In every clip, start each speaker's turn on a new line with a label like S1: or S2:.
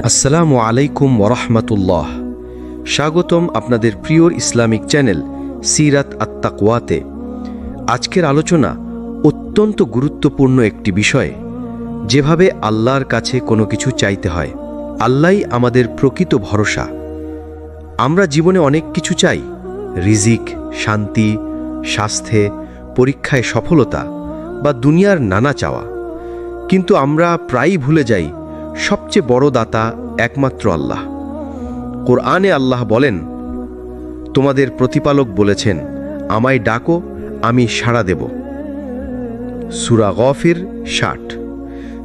S1: আসসালামু আলাইকুম ওরহমতুল্লাহ। স্বাগতম আপনাদের প্রিয় ইসলামিক চ্যানেল সিরাত আত-তাকওয়াতে। আজকের আলোচনা অত্যন্ত গুরুত্বপূর্ণ একটি বিষয়, যেভাবে আল্লাহর কাছে কোনো কিছু চাইতে হয়। আল্লাহই আমাদের প্রকৃত ভরসা। আমরা জীবনে অনেক কিছু চাই, রিজিক, শান্তি, স্বাস্থ্যে, পরীক্ষায় সফলতা বা দুনিয়ার নানা চাওয়া। কিন্তু আমরা প্রায়ই ভুলে যাই সবচেয়ে বড় দাতা একমাত্র আল্লাহ। কোরআনে আল্লাহ বলেন, তোমাদের প্রতিপালক বলেছেন, আমায় ডাকো, আমি সাড়া দেব। সূরা গফির ৬০।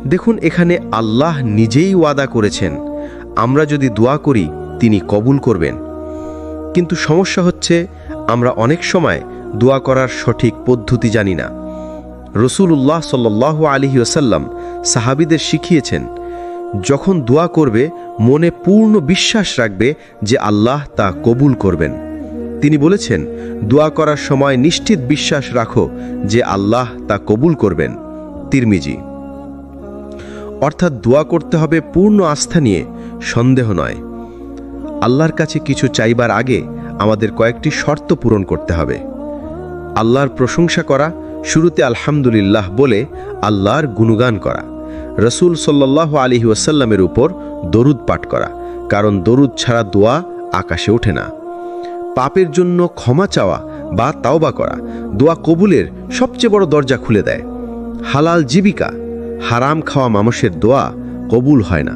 S1: দেখুন, এখানে আল্লাহ নিজেই ওয়াদা করেছেন আমরা যদি দোয়া করি তিনি কবুল করবেন। কিন্তু সমস্যা হচ্ছে, আমরা অনেক সময় দোয়া করার সঠিক পদ্ধতি জানি না। রাসূলুল্লাহ সাল্লাল্লাহু আলাইহি ওয়াসাল্লাম সাহাবীদের শিখিয়েছেন, যখন দোয়া করবে মনে পূর্ণ বিশ্বাস রাখবে যে আল্লাহ তা কবুল করবেন। তিনি বলেছেন, দোয়া করার সময় নিশ্চিত বিশ্বাস রাখো যে আল্লাহ তা কবুল করবেন। তিরমিজি। অর্থাৎ দোয়া করতে হবে পূর্ণ আস্থা নিয়ে, সন্দেহ নয়। আল্লাহর কাছে কিছু চাইবার আগে আমাদের কয়েকটি শর্ত পূরণ করতে হবে। আল্লাহর প্রশংসা করা, শুরুতে আলহামদুলিল্লাহ বলে আল্লাহর গুণগান করা। রাসূল সাল্লাল্লাহু আলাইহি ওয়াসাল্লামের উপর দরুদ পাঠ করা, কারণ দরুদ ছাড়া দোয়া আকাশে ওঠে না। পাপের জন্য ক্ষমা চাওয়া বা তাওবা করা দোয়া কবুলের সবচেয়ে বড় দরজা খুলে দেয়। হালাল জীবিকা, হারাম খাওয়া মানুষের দোয়া কবুল হয় না।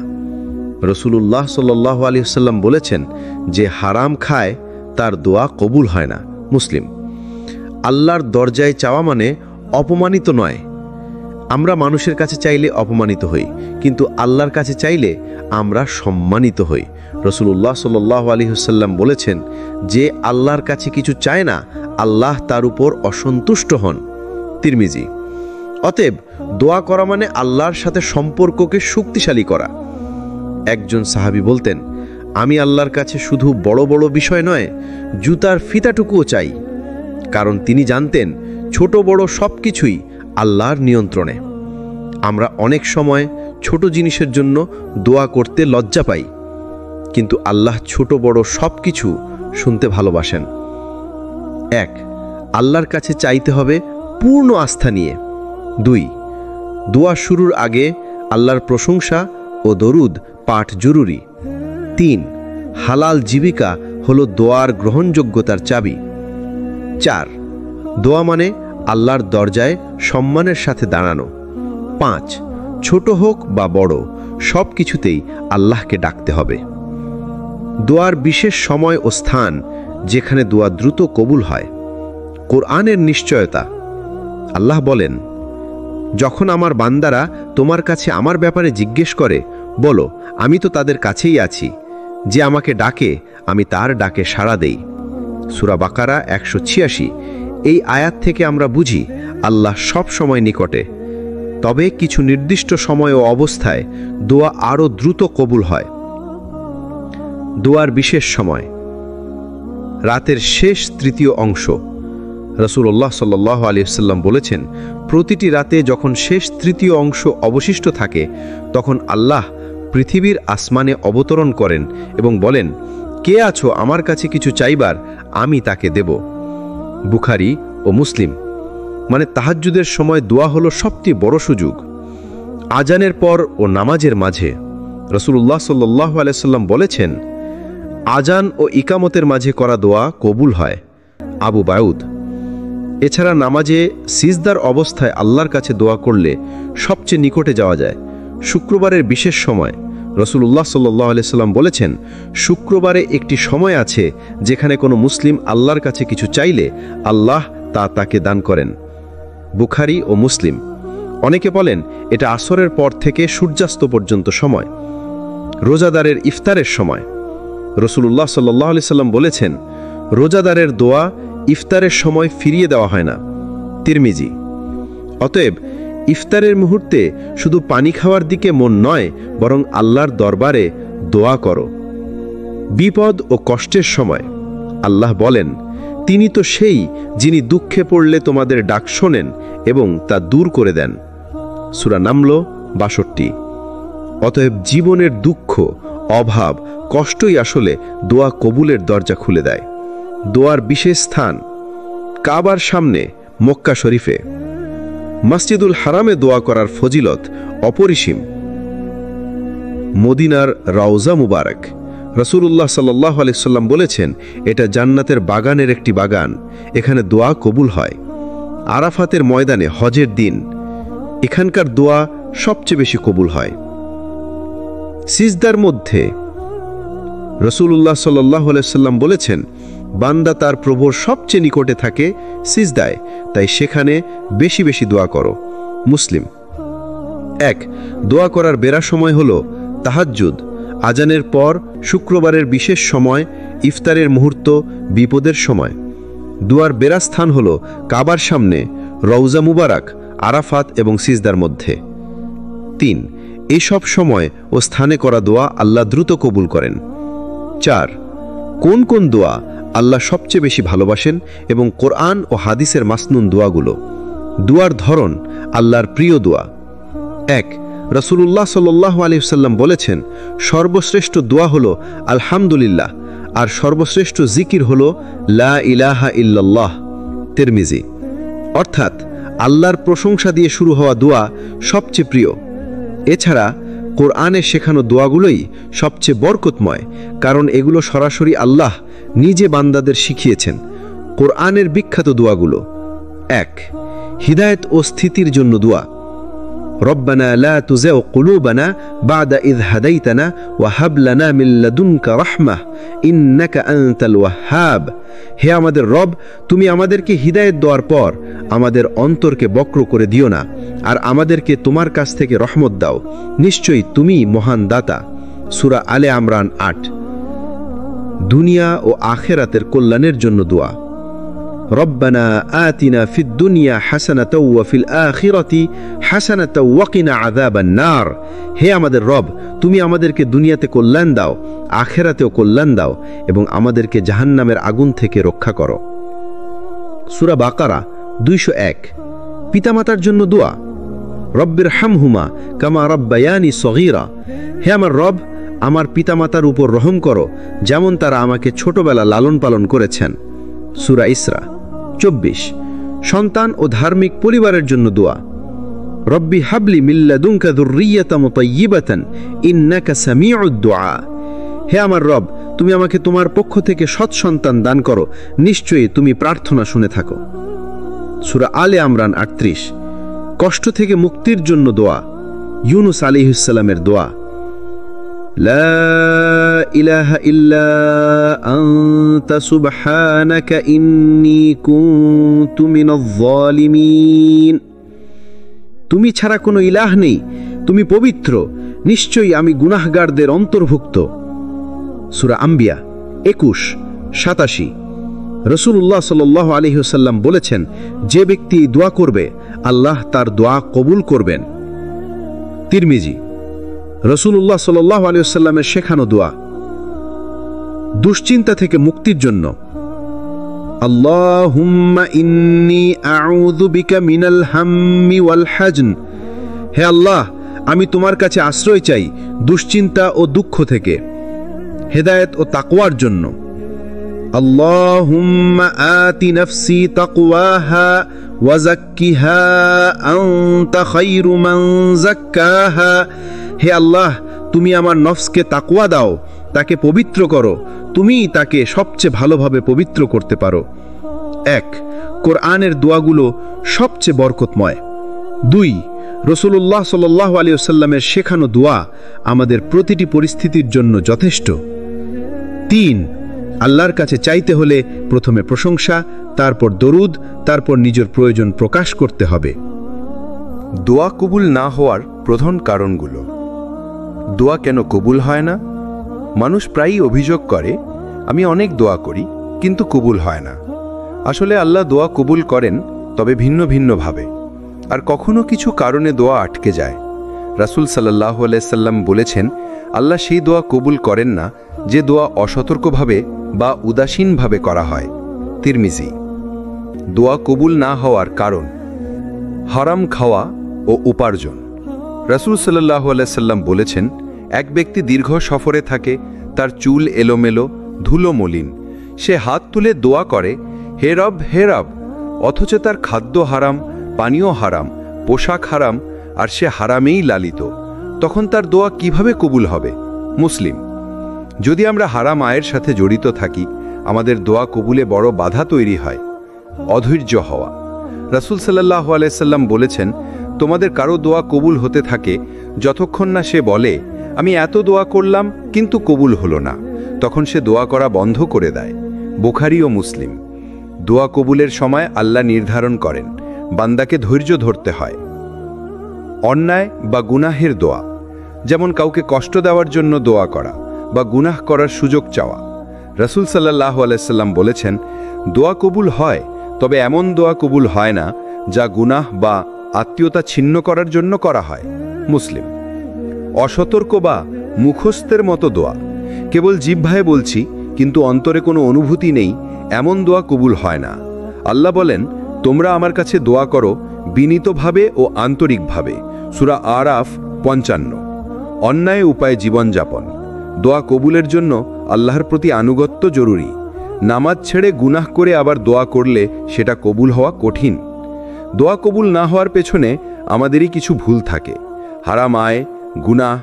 S1: রাসূলুল্লাহ সাল্লাল্লাহু আলাইহি ওয়াসাল্লাম বলেছেন, যে হারাম খায় তার দোয়া কবুল হয় না। মুসলিম। আল্লাহর দরজায় চাওয়া মানে অপমানিত নয়। আমরা মানুষের কাছে চাইলে অপমানিত হই, কিন্তু আল্লাহর কাছে চাইলে আমরা সম্মানিত হই। রাসূলুল্লাহ সাল্লাল্লাহু আলাইহি ওয়াসাল্লাম বলেছেন, যে আল্লাহর কাছে কিছু চায় না, আল্লাহ তার উপর অসন্তুষ্ট হন। তিরমিজি। অতএব দোয়া করা মানে আল্লাহর সাথে সম্পর্ককে শক্তিশালী করা। একজন সাহাবী বলতেন, আমি আল্লাহর কাছে শুধু বড় বড় বিষয় নয়, জুতার ফিতাটুকুও চাই। কারণ তিনি জানতেন ছোট বড় সব কিছুই আল্লাহর নিয়ন্ত্রণে। আমরা অনেক সময় ছোট জিনিসের জন্য দোয়া করতে লজ্জা পাই, কিন্তু আল্লাহ ছোট বড় সব কিছু শুনতে ভালোবাসেন। ১. আল্লাহর কাছে চাইতে হবে পূর্ণ আস্থা নিয়ে। ২. দোয়া শুরুর আগে আল্লাহর প্রশংসা ও দরুদ পাঠ জরুরি। ৩. হালাল জীবিকা হলো দোয়ার গ্রহণযোগ্যতার চাবি। ৪. দোয়া মানে আল্লাহর দরজায় সম্মানের সাথে দাঁড়ানো। ৫. ছোট হোক বা বড়, সব কিছুতেই আল্লাহকে ডাকতে হবে। দোয়ার বিশেষ সময় ও স্থান যেখানে দোয়া দ্রুত কবুল হয়। কোরআনের নিশ্চয়তা। আল্লাহ বলেন, যখন আমার বান্দারা তোমার কাছে আমার ব্যাপারে জিজ্ঞেস করে, বলো, আমি তো তাদের কাছেই আছি। যে আমাকে ডাকে আমি তার ডাকে সাড়া দেই। সূরা বাকারা ১৮৬। এই আয়াত থেকে আমরা বুঝি আল্লাহ সব সময় নিকটে, তবে কিছু নির্দিষ্ট সময় ও অবস্থায় দোয়া আরও দ্রুত কবুল হয়। দোয়ার বিশেষ সময়। রাতের শেষ তৃতীয় অংশ। রাসূলুল্লাহ সাল্লাল্লাহু আলাইহি ওয়াসাল্লাম বলেছেন, প্রতিটি রাতে যখন শেষ তৃতীয় অংশ অবশিষ্ট থাকে, তখন আল্লাহ পৃথিবীর আসমানে অবতরণ করেন এবং বলেন, কে আছো আমার কাছে কিছু চাইবার, আমি তাকে দেব। বুখারী ও মুসলিম। মানে তাহাজ্জুদের সময় দোয়া হলো সবচেয়ে বড় সুযোগ। আজানের পর ও নামাজের মাঝে। রাসূলুল্লাহ সাল্লাল্লাহু আলাইহি ওয়াসাল্লাম বলেছেন, আজান ও ইকামতের মাঝে করা দোয়া কবুল হয়। আবু দাউদ। এছাড়া নামাজে সিজদার অবস্থায় আল্লাহর কাছে দোয়া করলে সবচেয়ে নিকটে যাওয়া যায়। শুক্রবারের বিশেষ সময়। রাসূলুল্লাহ সাল্লাল্লাহু আলাইহি ওয়াসাল্লাম বলেছেন, শুক্রবারে একটি সময় আছে যেখানে কোনো মুসলিম আল্লাহর কাছে কিছু চাইলে আল্লাহ তা তাকে দান করেন। বুখারী ও মুসলিম। অনেকে বলেন এটা আসরের পর থেকে সূর্যাস্ত পর্যন্ত সময়। রোজাদারের ইফতারের সময়। রাসূলুল্লাহ সাল্লাল্লাহু আলাইহি ওয়াসাল্লাম বলেছেন, রোজাদারের দোয়া ইফতারের সময় ফিরিয়ে দেওয়া হয় না। তিরমিজি। অতএব ইফতারের মুহূর্তে শুধু পানি খাওয়ার দিকে মন নয়, বরং আল্লাহর দরবারে দোয়া করো। বিপদ ও কষ্টের সময়। আল্লাহ বলেন, তিনি তো সেই যিনি দুঃখে পড়লে তোমাদের ডাক শোনেন এবং তা দূর করে দেন। সূরা নামল ৬২। অতএব জীবনের দুঃখ, অভাব, কষ্টই আসলে দোয়া কবুলের দরজা খুলে দেয়। দোয়ার বিশেষ স্থান কাবার সামনে মক্কা শরীফে। মসজিদুল হারামে দোয়া করার ফজিলত অপরিসীম। মদিনার রওজা মুবারক, রাসূলুল্লাহ সাল্লাল্লাহু আলাইহি সাল্লাম বলেছেন, এটা জান্নাতের বাগানের একটি বাগান, এখানে দোয়া কবুল হয়। আরাফাতের ময়দানে হজের দিন এখানকার দোয়া সবচেয়ে বেশি কবুল হয়। সিজদার মধ্যে রাসূলুল্লাহ সাল্লাল্লাহু আলাইহি সাল্লাম বলেছেন, বান্দা তার প্রভুর সবচেয়ে নিকটে থাকে সিজদায়, তাই সেখানে বেশি বেশি দোয়া করো। মুসলিম। 1. দোয়া করার বেরা সময় হল তাহাজ্জুদ, আজানের পর শুক্রবারের বিশেষ সময়, ইফতারের মুহূর্ত, বিপদের সময়। দোয়ার বেরা স্থান হল কাবার সামনে, রওজা মুবারক, আরাফাত এবং সিজদার মধ্যে। 3. এসব সময় ও স্থানে করা দোয়া আল্লাহ দ্রুত কবুল করেন। 4. কোন কোন দোয়া আল্লাহ সবচেয়ে বেশি ভালোবাসেন এবং কোরআন ও হাদিসের মাসনুন দোয়াগুলো। দোয়ার ধরন আল্লাহর প্রিয় দোয়া। 1. রাসূলুল্লাহ সাল্লাল্লাহু আলাইহি ওয়াসাল্লাম বলেছেন, সর্বশ্রেষ্ঠ দোয়া হলো আলহামদুলিল্লাহ, আর সর্বশ্রেষ্ঠ জিকির হলো লা ইলাহা ইল্লাল্লাহ। তিরমিজি। অর্থাৎ আল্লাহর প্রশংসা দিয়ে শুরু হওয়া দোয়া সবচেয়ে প্রিয়। এছাড়া কোরআনে শেখানো দোয়াগুলোই সবচেয়ে বরকতময়, কারণ এগুলো সরাসরি আল্লাহ নিজে বান্দাদের শিখিয়েছেন। কোরআনের বিখ্যাত দোয়াগুলো: 1. হিদায়াত ও স্থিতির জন্য দোয়া। রব্বানা লা তুজিগ কুলুবানা বা'দা ইয হাদাইতানা ওয়া হাব লানা মিন লাদুনকা রাহমাহ ইন্নাকা আনতাল ওয়াহ্হাব। হে আমাদের রব, তুমি আমাদেরকে হিদায়াত দেওয়ার পর আমাদের অন্তরকে বক্র করে দিও না, আর আমাদেরকে তোমার কাছ থেকে রহমত দাও, নিশ্চয়ই তুমি মহান দাতা। সূরা আলে ইমরান ৮। দুনিয়া ও আখিরাতের কল্যাণের জন্য দোয়া। রব্বানা আতিনা ফিদ দুনিয়া হাসানাতাও ওয়া ফিল আখিরাতি হাসানাতাও ওয়া কিনা আযাবান নার। হে আমাদের রব, তুমি আমাদেরকে দুনিয়াতে কল্যাণ দাও, আখিরাতেও কল্যাণ দাও, এবং আমাদেরকে জাহান্নামের আগুন থেকে রক্ষা করো। সূরা বাকারা ২০১। পিতামাতার জন্য দোয়া। রব্বির হামহুমা কামা রাব্বায়ানি সগীরা। হে আমার রব, আমার পিতামাতার উপর রহম করো, যেমন তারা আমাকে ছোটবেলা লালন পালন করেছেন। সূরা ইসরা ২৪। সন্তান ও ধার্মিক পরিবারের জন্য দোয়া। রব্বি হাবলি মিন লাদুনকা যুররিয়াতাম তাইয়্যিবাতান ইন্নাকা সামিউদ দুআ। হে আমার রব, তুমি আমাকে তোমার পক্ষ থেকে সৎ সন্তান দান করো, নিশ্চয়ই তুমি প্রার্থনা শুনে থাকো। সূরা আলে ইমরান ৩৮। কষ্ট থেকে মুক্তির জন্য দোয়া। ইউনুস আলাইহিস সালামের দোয়া। লা ইলাহা ইল্লা আনতা সুবহানাকা ইন্নী কুনতু মিনাজ জালিমিন। তুমি ছাড়া কোনো ইলাহ নেই, তুমি পবিত্র, নিশ্চয়ই আমি গুনাহগারদের অন্তর্ভুক্ত। সূরা আম্বিয়া ২১-৮৭। রাসূলুল্লাহ সাল্লাল্লাহু আলাইহি ওয়াসাল্লাম বলেছেন, যে ব্যক্তি দোয়া করবে আল্লাহ তার দোয়া কবুল করবেন। তিরমিজি। রাসূলুল্লাহ সাল্লাল্লাহু আলাইহি ওয়াসাল্লামের শেখানো দোয়া। দুশ্চিন্তা থেকে মুক্তির জন্য। আল্লাহুম্মা ইন্নী আউযু বিকা মিনাল হাম্মি ওয়াল হাজন। হে আল্লাহ, আমি তোমার কাছে আশ্রয় চাই দুশ্চিন্তা ও দুঃখ থেকে। হেদায়েত ও তাকওয়ার জন্য। আল্লাহুম্মা আতি নাফসি তাকওয়াহা ওয়া যাক্কিহা আনতা খায়রু মান যাক্কাহা। হে আল্লাহ, তুমি আমার নফসকে তাকওয়া দাও, তাকে পবিত্র করো, তুমিই তাকে সবচেয়ে ভালোভাবে পবিত্র করতে পারো। ১. কোরআনের দোয়াগুলো সবচেয়ে বরকতময়। ২. রাসূলুল্লাহ সাল্লাল্লাহু আলাইহি ওয়াসাল্লামের শেখানো দোয়া আমাদের প্রতিটি পরিস্থিতির জন্য যথেষ্ট। ৩. আল্লাহর কাছে চাইতে হলে প্রথমে প্রশংসা, তারপর দরুদ, তারপর নিজের প্রয়োজন প্রকাশ করতে হবে।
S2: দোয়া কবুল না হওয়ার প্রধান কারণগুলো। দোয়া কেন কবুল হয় না? মানুষ প্রায়ই অভিযোগ করে, আমি অনেক দোয়া করি কিন্তু কবুল হয় না। আসলে আল্লাহ দোয়া কবুল করেন, তবে ভিন্ন ভিন্নভাবে, আর কখনো কিছু কারণে দোয়া আটকে যায়। রাসূল সাল্লাল্লাহু আলাইহি সাল্লাম বলেছেন, আল্লাহ সেই দোয়া কবুল করেন না যে দোয়া অসতর্কভাবে বা উদাসীনভাবে করা হয়। তিরমিজি। দোয়া কবুল না হওয়ার কারণ: হারাম খাওয়া ও উপার্জন। রাসূল সাল্লাল্লাহু আলাইহি সাল্লাম বলেছেন, এক ব্যক্তি দীর্ঘ সফরে থাকে, তার চুল এলোমেলো, ধুলো মলিন। সে হাত তুলে দোয়া করে, হে রব, হে রব, অথচ তার খাদ্য হারাম, পানীয় হারাম, পোশাক হারাম, আর সে হারামেই লালিত। তখন তার দোয়া কিভাবে কবুল হবে? মুসলিম। যদি আমরা হারাম আয়ের সাথে জড়িত থাকি, আমাদের দোয়া কবুলে বড় বাধা তৈরি হয়। অধৈর্য হওয়া। রাসূল সাল্লাল্লাহু আলাইহি সাল্লাম বলেছেন, তোমাদের কারো দোয়া কবুল হতে থাকে যতক্ষণ না সে বলে, আমি এত দোয়া করলাম কিন্তু কবুল হলো না। তখন সে দোয়া করা বন্ধ করে দেয়। বুখারী ও মুসলিম। দোয়া কবুলের সময় আল্লাহ নির্ধারণ করেন, বান্দাকে ধৈর্য ধরতে হয়। অন্যায় বা গুনাহের দোয়া, যেমন কাউকে কষ্ট দেওয়ার জন্য দোয়া করা বা গুনাহ করার সুযোগ চাওয়া। রাসূল সাল্লাল্লাহু আলাইহি সাল্লাম বলেছেন, দোয়া কবুল হয়, তবে এমন দোয়া কবুল হয় না যা গুনাহ বা আত্মীয়তা ছিন্ন করার জন্য করা হয়। মুসলিম। অসতর্ক বা মুখস্থের মতো দোয়া, কেবল জিহ্বায় বলছি কিন্তু অন্তরে কোনো অনুভূতি নেই, এমন দোয়া কবুল হয় না। আল্লাহ বলেন, তোমরা আমার কাছে দোয়া করো বিনীতভাবে ও আন্তরিকভাবে। সূরা আরাফ 55। অন্যায় উপায়ে জীবনযাপন। দোয়া কবুলের জন্য আল্লাহর প্রতি আনুগত্য জরুরি। নামাজ ছেড়ে গুনাহ করে আবার দোয়া করলে সেটা কবুল হওয়া কঠিন। দোয়া কবুল না হওয়ার পেছনে আমাদেরই কিছু ভুল থাকে। হারাম আয়, গুনাহ,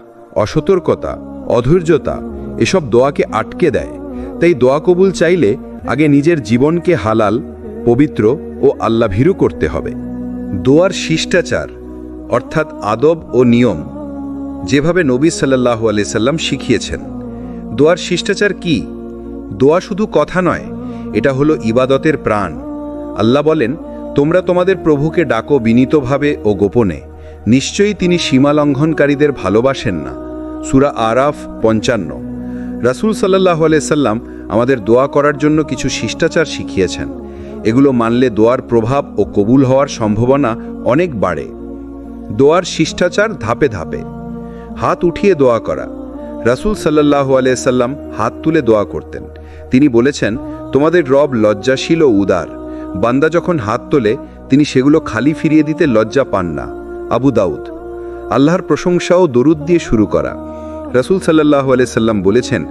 S2: অসতর্কতা, অধৈর্যতা এসব দোয়াকে আটকে দেয়। তাই দোয়া কবুল চাইলে আগে নিজের জীবনকে হালাল, পবিত্র ও আল্লাভীরু করতে হবে। দোয়ার শিষ্টাচার অর্থাৎ আদব ও নিয়ম, যেভাবে নবী সাল্লাল্লাহু আলাইহি সাল্লাম শিখিয়েছেন। দোয়ার শিষ্টাচার কি? দোয়া শুধু কথা নয়, এটা হলো ইবাদতের প্রাণ। আল্লাহ বলেন, তোমরা তোমাদের প্রভুকে ডাকো বিনীতভাবে ও গোপনে, নিশ্চয়ই তিনি সীমা লঙ্ঘনকারীদের ভালোবাসেন না। সূরা আরাফ 55। রাসূল সাল্লাল্লাহু আলাইহি সাল্লাম আমাদের দোয়া করার জন্য কিছু শিষ্টাচার শিখিয়েছেন। এগুলো মানলে দোয়ার প্রভাব ও কবুল হওয়ার সম্ভাবনা অনেক বাড়ে। দোয়ার শিষ্টাচার ধাপে ধাপে। হাত উঠিয়ে দোয়া করা। রাসূল সাল্লাল্লাহু আলাইহি সাল্লাম হাত তুলে দোয়া করতেন। তিনি বলেছেন, তোমাদের রব লজ্জাশীল ও উদার। বান্দা যখন হাত তোলে তিনি সেগুলো খালি ফিরিয়ে দিতে লজ্জা পান না। আবু দাউদ। আল্লাহর প্রশংসা ও দরুদ দিয়ে শুরু করা। রাসূল সাল্লাল্লাহু আলাইহি সাল্লাম বলেছেন,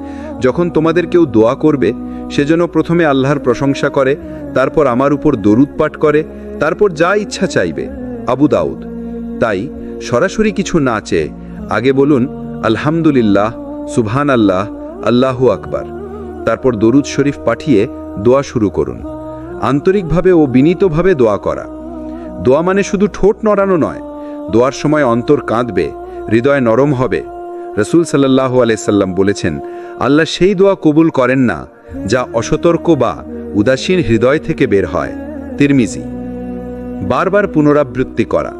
S2: যখন তোমাদের কেউ দোয়া করবে সেজন্য প্রথমে আল্লাহর প্রশংসা করে, তারপর আমার উপর দরুদ পাঠ করে, তারপর যা ইচ্ছা চাইবে। আবু দাউদ। তাই সরাসরি কিছু না চেয়ে আগে বলুন আলহামদুলিল্লাহ, সুবহানাল্লাহ, আল্লাহু আকবার, তারপর দরুদ শরীফ পাঠিয়ে দোয়া শুরু করুন। আন্তরিকভাবে ও বিনীতভাবে দোয়া করা। দোয়া মানে শুধু ঠোঁট নড়ানো নয়, দোয়ার সময় অন্তর কাঁদবে, হৃদয় নরম হবে। রাসূল সাল্লাল্লাহু আলাইহি সাল্লাম বলেছেন, আল্লাহ সেই দোয়া কবুল করেন না যা অসতর্ক বা উদাসীন হৃদয় থেকে বের হয়। তিরমিজি। বারবার পুনরাবৃত্তি করা।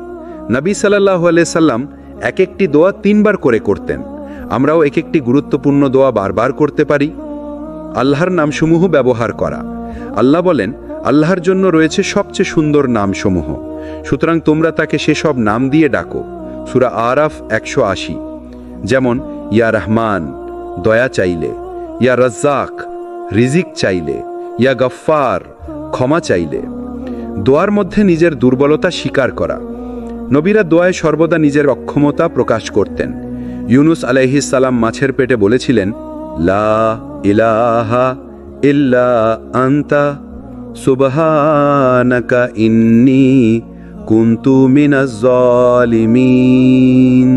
S2: নবী সাল্লাল্লাহু আলাইহি সাল্লাম এক একটি দোয়া 3 বার করে করতেন। আমরাও এক একটি গুরুত্বপূর্ণ দোয়া বারবার করতে পারি। আল্লাহর নামসমূহ ব্যবহার করা। আল্লাহ বলেন, আল্লাহর জন্য রয়েছে সবচেয়ে সুন্দর নামসমূহ, সুতরাং তোমরা তাকে সেসব নাম দিয়ে ডাকো। সূরা আরাফ 180। যেমন ইয়া রহমান, দয়া চাইলে; ইয়া রাজ্জাক, রিজিক চাইলে; ইয়া গফফার, ক্ষমা চাইলে। দোয়ার মধ্যে নিজের দুর্বলতা স্বীকার করা। নবীরা দোয়ায় সর্বদা নিজের অক্ষমতা প্রকাশ করতেন। ইউনুস আলাইহিস সালাম মাছের পেটে বলেছিলেন, লা ইলাহা ইল্লা আনতা সুবহানাকা ইন্নী কুনতু মিনাজ জালিমিন।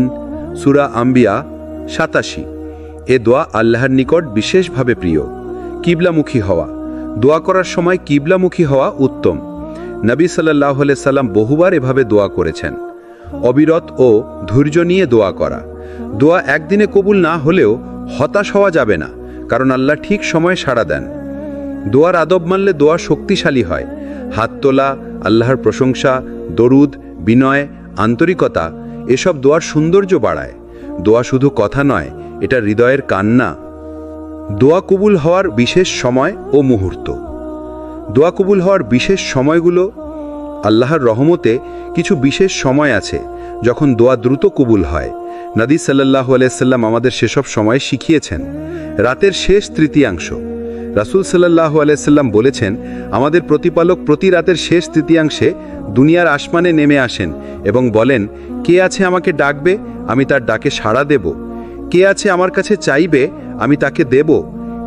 S2: সূরা আম্বিয়া 87। এ দোয়া আল্লাহর নিকট বিশেষভাবে প্রিয়। কিবলামুখী হওয়া। দোয়া করার সময় কিবলামুখী হওয়া উত্তম। নবী সাল্লাল্লাহু আলাইহি সাল্লাম বহুবার এভাবে দোয়া করেছেন। অবিরত ও ধৈর্য নিয়ে দোয়া করা। দোয়া একদিনে কবুল না হলেও হতাশ হওয়া যাবে না, কারণ আল্লাহ ঠিক সময়ে সাড়া দেন। দোয়ার আদব মানলে দোয়া শক্তিশালী হয়। হাত তোলা, আল্লাহর প্রশংসা, দরুদ, বিনয়, আন্তরিকতা এসব দোয়ার সৌন্দর্য বাড়ায়। দোয়া শুধু কথা নয়, এটা হৃদয়ের কান্না। দোয়া কবুল হওয়ার বিশেষ সময় ও মুহূর্ত। দোয়া কবুল হওয়ার বিশেষ সময়গুলো। আল্লাহর রহমতে কিছু বিশেষ সময় আছে যখন দোয়া দ্রুত কবুল হয়। নবী সাল্লাল্লাহু আলাইহি সাল্লাম আমাদের সেসব সময় শিখিয়েছেন। রাতের শেষ তৃতীয়াংশ। রাসূল সাল্লাল্লাহু আলাইহি সাল্লাম বলেছেন, আমাদের প্রতিপালক প্রতি রাতের শেষ তৃতীয়াংশে দুনিয়ার আসমানে নেমে আসেন এবং বলেন, কে আছে আমাকে ডাকবে, আমি তার ডাকে সাড়া দেব। কে আছে আমার কাছে চাইবে, আমি তাকে দেব।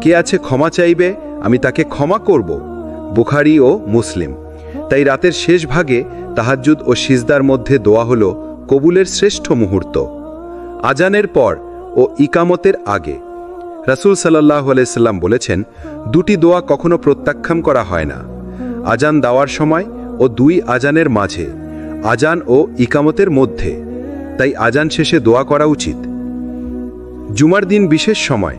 S2: কে আছে ক্ষমা চাইবে, আমি তাকে ক্ষমা করব। বুখারী ও মুসলিম। তাই রাতের শেষ ভাগে তাহাজ্জুদ ও সিজদার মধ্যে দোয়া হল কবুলের শ্রেষ্ঠ মুহূর্ত। আজানের পর ও ইকামতের আগে রাসূল সাল্লাল্লাহু আলাইহি সাল্লাম বলেছেন, দুটি দোয়া কখনো প্রত্যাখ্যান করা হয় না, আজান দেওয়ার সময় ও দুই আজানের মাঝে, আজান ও ইকামতের মধ্যে। তাই আজান শেষে দোয়া করা উচিত। জুমার দিন বিশেষ সময়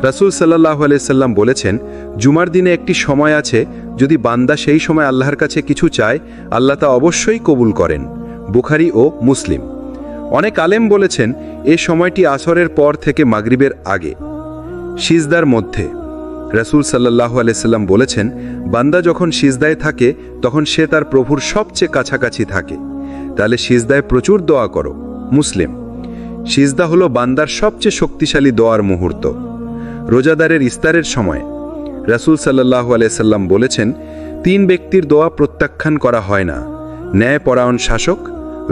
S2: রাসূল সাল্লাল্লাহু আলাইহি সাল্লাম বলেছেন, জুমার দিনে একটি সময় আছে, যদি বান্দা সেই সময় আল্লাহর কাছে কিছু চায়, আল্লাহ তা অবশ্যই কবুল করেন। বুখারী ও মুসলিম। অনেক আলেম বলেছেন এ সময়টি আসরের পর থেকে মাগরিবের আগে। সিজদার মধ্যে রাসূল সাল্লাল্লাহু আলাইহি সাল্লাম বলেছেন, বান্দা যখন সিজদায় থাকে তখন সে তার প্রভুর সবচেয়ে কাছাকাছি থাকে, তাহলে সিজদায় প্রচুর দোয়া করো। মুসলিম। সিজদা হলো বান্দার সবচেয়ে শক্তিশালী দোয়ার মুহূর্ত। রোজাদারের ইফতারের সময় রাসূল সাল্লাল্লাহু আলাইহি সাল্লাম বলেছেন, তিন ব্যক্তির দোয়া প্রত্যাখ্যান করা হয় না: ন্যায়পরায়ণ শাসক,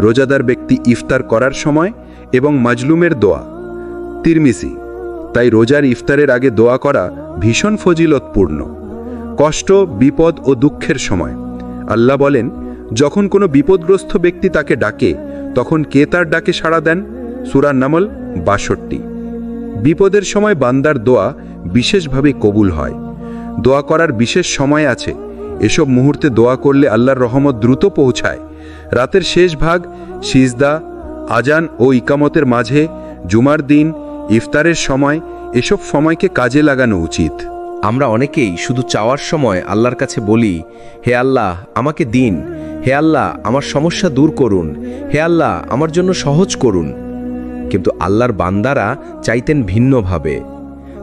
S2: রোজাদার ব্যক্তি ইফতার করার সময় এবং মাজলুমের দোয়া। তিরমিজি। তাই রোজার ইফতারের আগে দোয়া করা ভীষণ ফজিলতপূর্ণ। কষ্ট, বিপদ ও দুঃখের সময় আল্লাহ বলেন, যখন কোনো বিপদগ্রস্ত ব্যক্তি তাকে ডাকে তখন কে তার ডাকে সাড়া দেন? সূরা নামল ৬২। বিপদের সময় বান্দার দোয়া বিশেষভাবে কবুল হয়। দোয়া করার বিশেষ সময় আছে, এসব মুহূর্তে দোয়া করলে আল্লাহর রহমত দ্রুত পৌঁছায়। রাতের শেষ ভাগ, সিজদা, আজান ও ইকামতের মাঝে, জুমার দিন, ইফতারের সময়, এসব সময়কে কাজে লাগানো উচিত।
S1: আমরা অনেকেই শুধু চাওয়ার সময় আল্লাহর কাছে বলি, হে আল্লাহ আমাকে দিন, হে আল্লাহ আমার সমস্যা দূর করুন, হে আল্লাহ আমার জন্য সহজ করুন। কিন্তু আল্লাহর বান্দারা চাইতেন ভিন্নভাবে।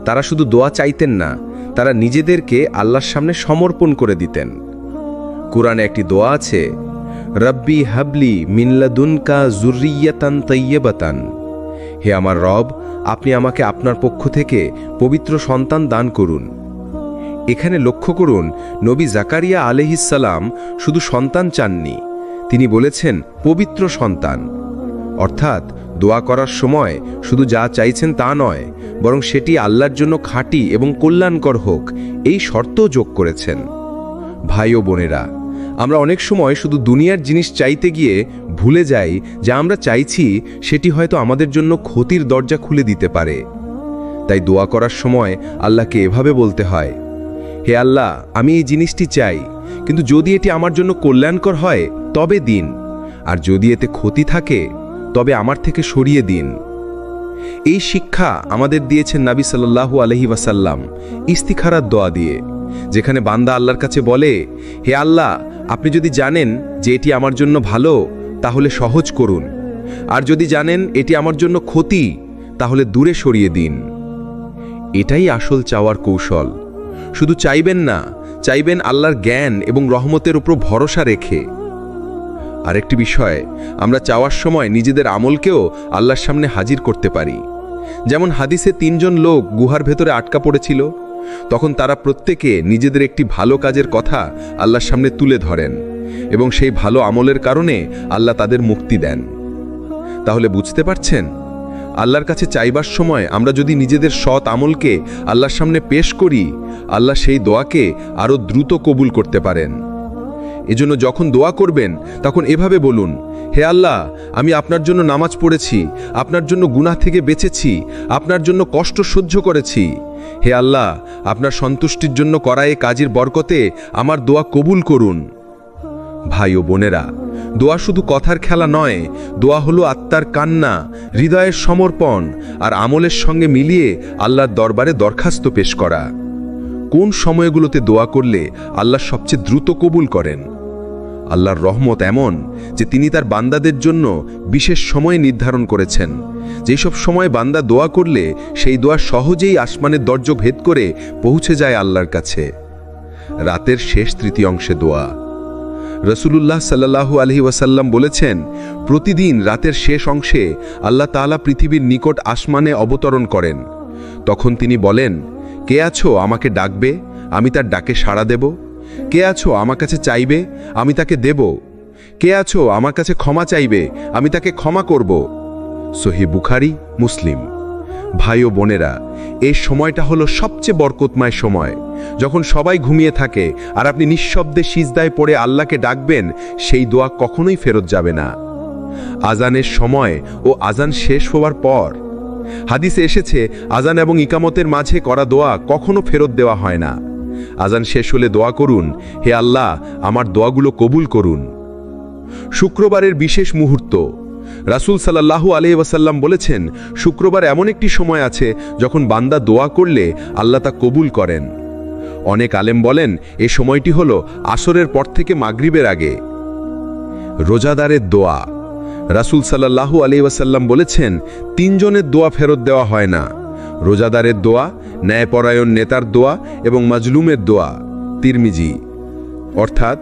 S1: তারা শুধু দোয়া চাইতেন না, তারা নিজেদেরকে আল্লাহর সামনে সমর্পণ করে দিতেন। কুরআনে একটি দোয়া আছে, রব্বি হাবলি মিন লাদুনকা যুররিয়াতান তাইয়্যিবাতান। হে আমার রব, আপনি আমাকে আপনার পক্ষ থেকে পবিত্র সন্তান দান করুন। এখানে লক্ষ্য করুন, নবী জাকারিয়া আলাইহিস সালাম শুধু সন্তান চাননি, তিনি বলেছেন পবিত্র সন্তান। অর্থাৎ দোয়া করার সময় শুধু যা চাইছেন তা নয়, বরং সেটি আল্লাহর জন্য খাঁটি এবং কল্যাণকর হোক, এই শর্তও যোগ করেছেন। ভাই ও বোনেরা, আমরা অনেক সময় শুধু দুনিয়ার জিনিস চাইতে গিয়ে ভুলে যাই যে আমরা চাইছি সেটি হয়তো আমাদের জন্য ক্ষতির দরজা খুলে দিতে পারে। তাই দোয়া করার সময় আল্লাহকে এভাবে বলতে হয়, হে আল্লাহ আমি এই জিনিসটি চাই, কিন্তু যদি এটি আমার জন্য কল্যাণকর হয় তবে দিন, আর যদি এতে ক্ষতি থাকে তবে আমার থেকে সরিয়ে দিন। এই শিক্ষা আমাদের দিয়েছেন নবী সাল্লাল্লাহু আলাইহি ওয়াসাল্লাম ইস্তিখারার দোয়া দিয়ে, যেখানে বান্দা আল্লাহর কাছে বলে, হে আল্লাহ আপনি যদি জানেন যে এটি আমার জন্য ভালো তাহলে সহজ করুন, আর যদি জানেন এটি আমার জন্য ক্ষতি তাহলে দূরে সরিয়ে দিন। এটাই আসল চাওয়ার কৌশল। শুধু চাইবেন না, চাইবেন আল্লাহর জ্ঞান এবং রহমতের উপর ভরসা রেখে। আরেকটি বিষয়, আমরা চাওয়ার সময় নিজেদের আমলকেও আল্লাহর সামনে হাজির করতে পারি। যেমন হাদিসে ৩ জন লোক গুহার ভেতরে আটকা পড়েছিল, তখন তারা প্রত্যেকে নিজেদের একটি ভালো কাজের কথা আল্লাহর সামনে তুলে ধরেন এবং সেই ভালো আমলের কারণে আল্লাহ তাদের মুক্তি দেন। তাহলে বুঝতে পারছেন, আল্লাহর কাছে চাইবার সময় আমরা যদি নিজেদের সৎ আমলকে আল্লাহর সামনে পেশ করি, আল্লাহ সেই দোয়াকে আরও দ্রুত কবুল করতে পারেন। এজন্য যখন দোয়া করবেন তখন এভাবে বলুন, হে আল্লাহ আমি আপনার জন্য নামাজ পড়েছি, আপনার জন্য গুনাহ থেকে বেঁচেছি, আপনার জন্য কষ্ট সহ্য করেছি। হে আল্লাহ আপনার সন্তুষ্টির জন্য করা এই কাজের বরকতে আমার দোয়া কবুল করুন। ভাই ও বোনেরা, দোয়া শুধু কথার খেলা নয়, দোয়া হলো আত্মার কান্না, হৃদয়ের সমর্পণ আর আমলের সঙ্গে মিলিয়ে আল্লাহর দরবারে দরখাস্ত পেশ করা। কোন সময়গুলোতে দোয়া করলে আল্লাহ সবচেয়ে দ্রুত কবুল করেন? আল্লাহর রহমত এমন যে তিনি তার বান্দাদের জন্য বিশেষ সময় নির্ধারণ করেছেন। যেসব সময় বান্দা দোয়া করলে সেই দোয়া সহজেই আসমানের দরজা ভেদ করে পৌঁছে যায় আল্লাহর কাছে। রাতের শেষ তৃতীয়াংশে দোয়া। রাসূলুল্লাহ সাল্লাল্লাহু আলাইহি ওয়াসাল্লাম বলেছেন, প্রতিদিন রাতের শেষ অংশে আল্লাহ তাআলা পৃথিবীর নিকট আসমানে অবতরণ করেন। তখন তিনি বলেন, কে আছো আমাকে ডাকবে,
S2: আমি তার ডাকে সাড়া দেব? কে আছো আমার কাছে চাইবে, আমি তাকে দেব? কে আছো আমার কাছে ক্ষমা চাইবে, আমি তাকে ক্ষমা করব? সহিহ বুখারী, মুসলিম। ভাই ও বোনেরা, এই সময়টা হলো সবচেয়ে বরকতময় সময়। যখন সবাই ঘুমিয়ে থাকে আর আপনি নিঃশব্দে সিজদায় পড়ে আল্লাহকে ডাকবেন, সেই দোয়া কখনোই ফেরত যাবে না। আজানের সময় ও আজান শেষ হওয়ার পর। হাদিসে এসেছে, আজান এবং ইকামতের মাঝে করা দোয়া কখনো ফেরত দেওয়া হয় না। আজান শেষ হলে দোয়া করুন, হে আল্লাহ, আমার দোয়াগুলো কবুল করুন। শুক্রবারের বিশেষ মুহূর্ত। রাসূল সাল্লাল্লাহু আলাইহি ওয়াসাল্লাম বলেছেন, শুক্রবার এমন একটি সময় আছে যখন বান্দা দোয়া করলে আল্লাহ তা কবুল করেন। অনেক আলেম বলেন এ সময়টি হল আসরের পর থেকে মাগরিবের আগে। রোজাদারের দোয়া। রাসূল সাল্লাল্লাহু আলাইহি ওয়াসাল্লাম বলেছেন, তিনজনের দোয়া ফেরত দেওয়া হয় না: রোজাদারের দোয়া, ন্যায়পরায়ণ নেতার দোয়া এবং মাজলুমের দোয়া। তিরমিজি। অর্থাৎ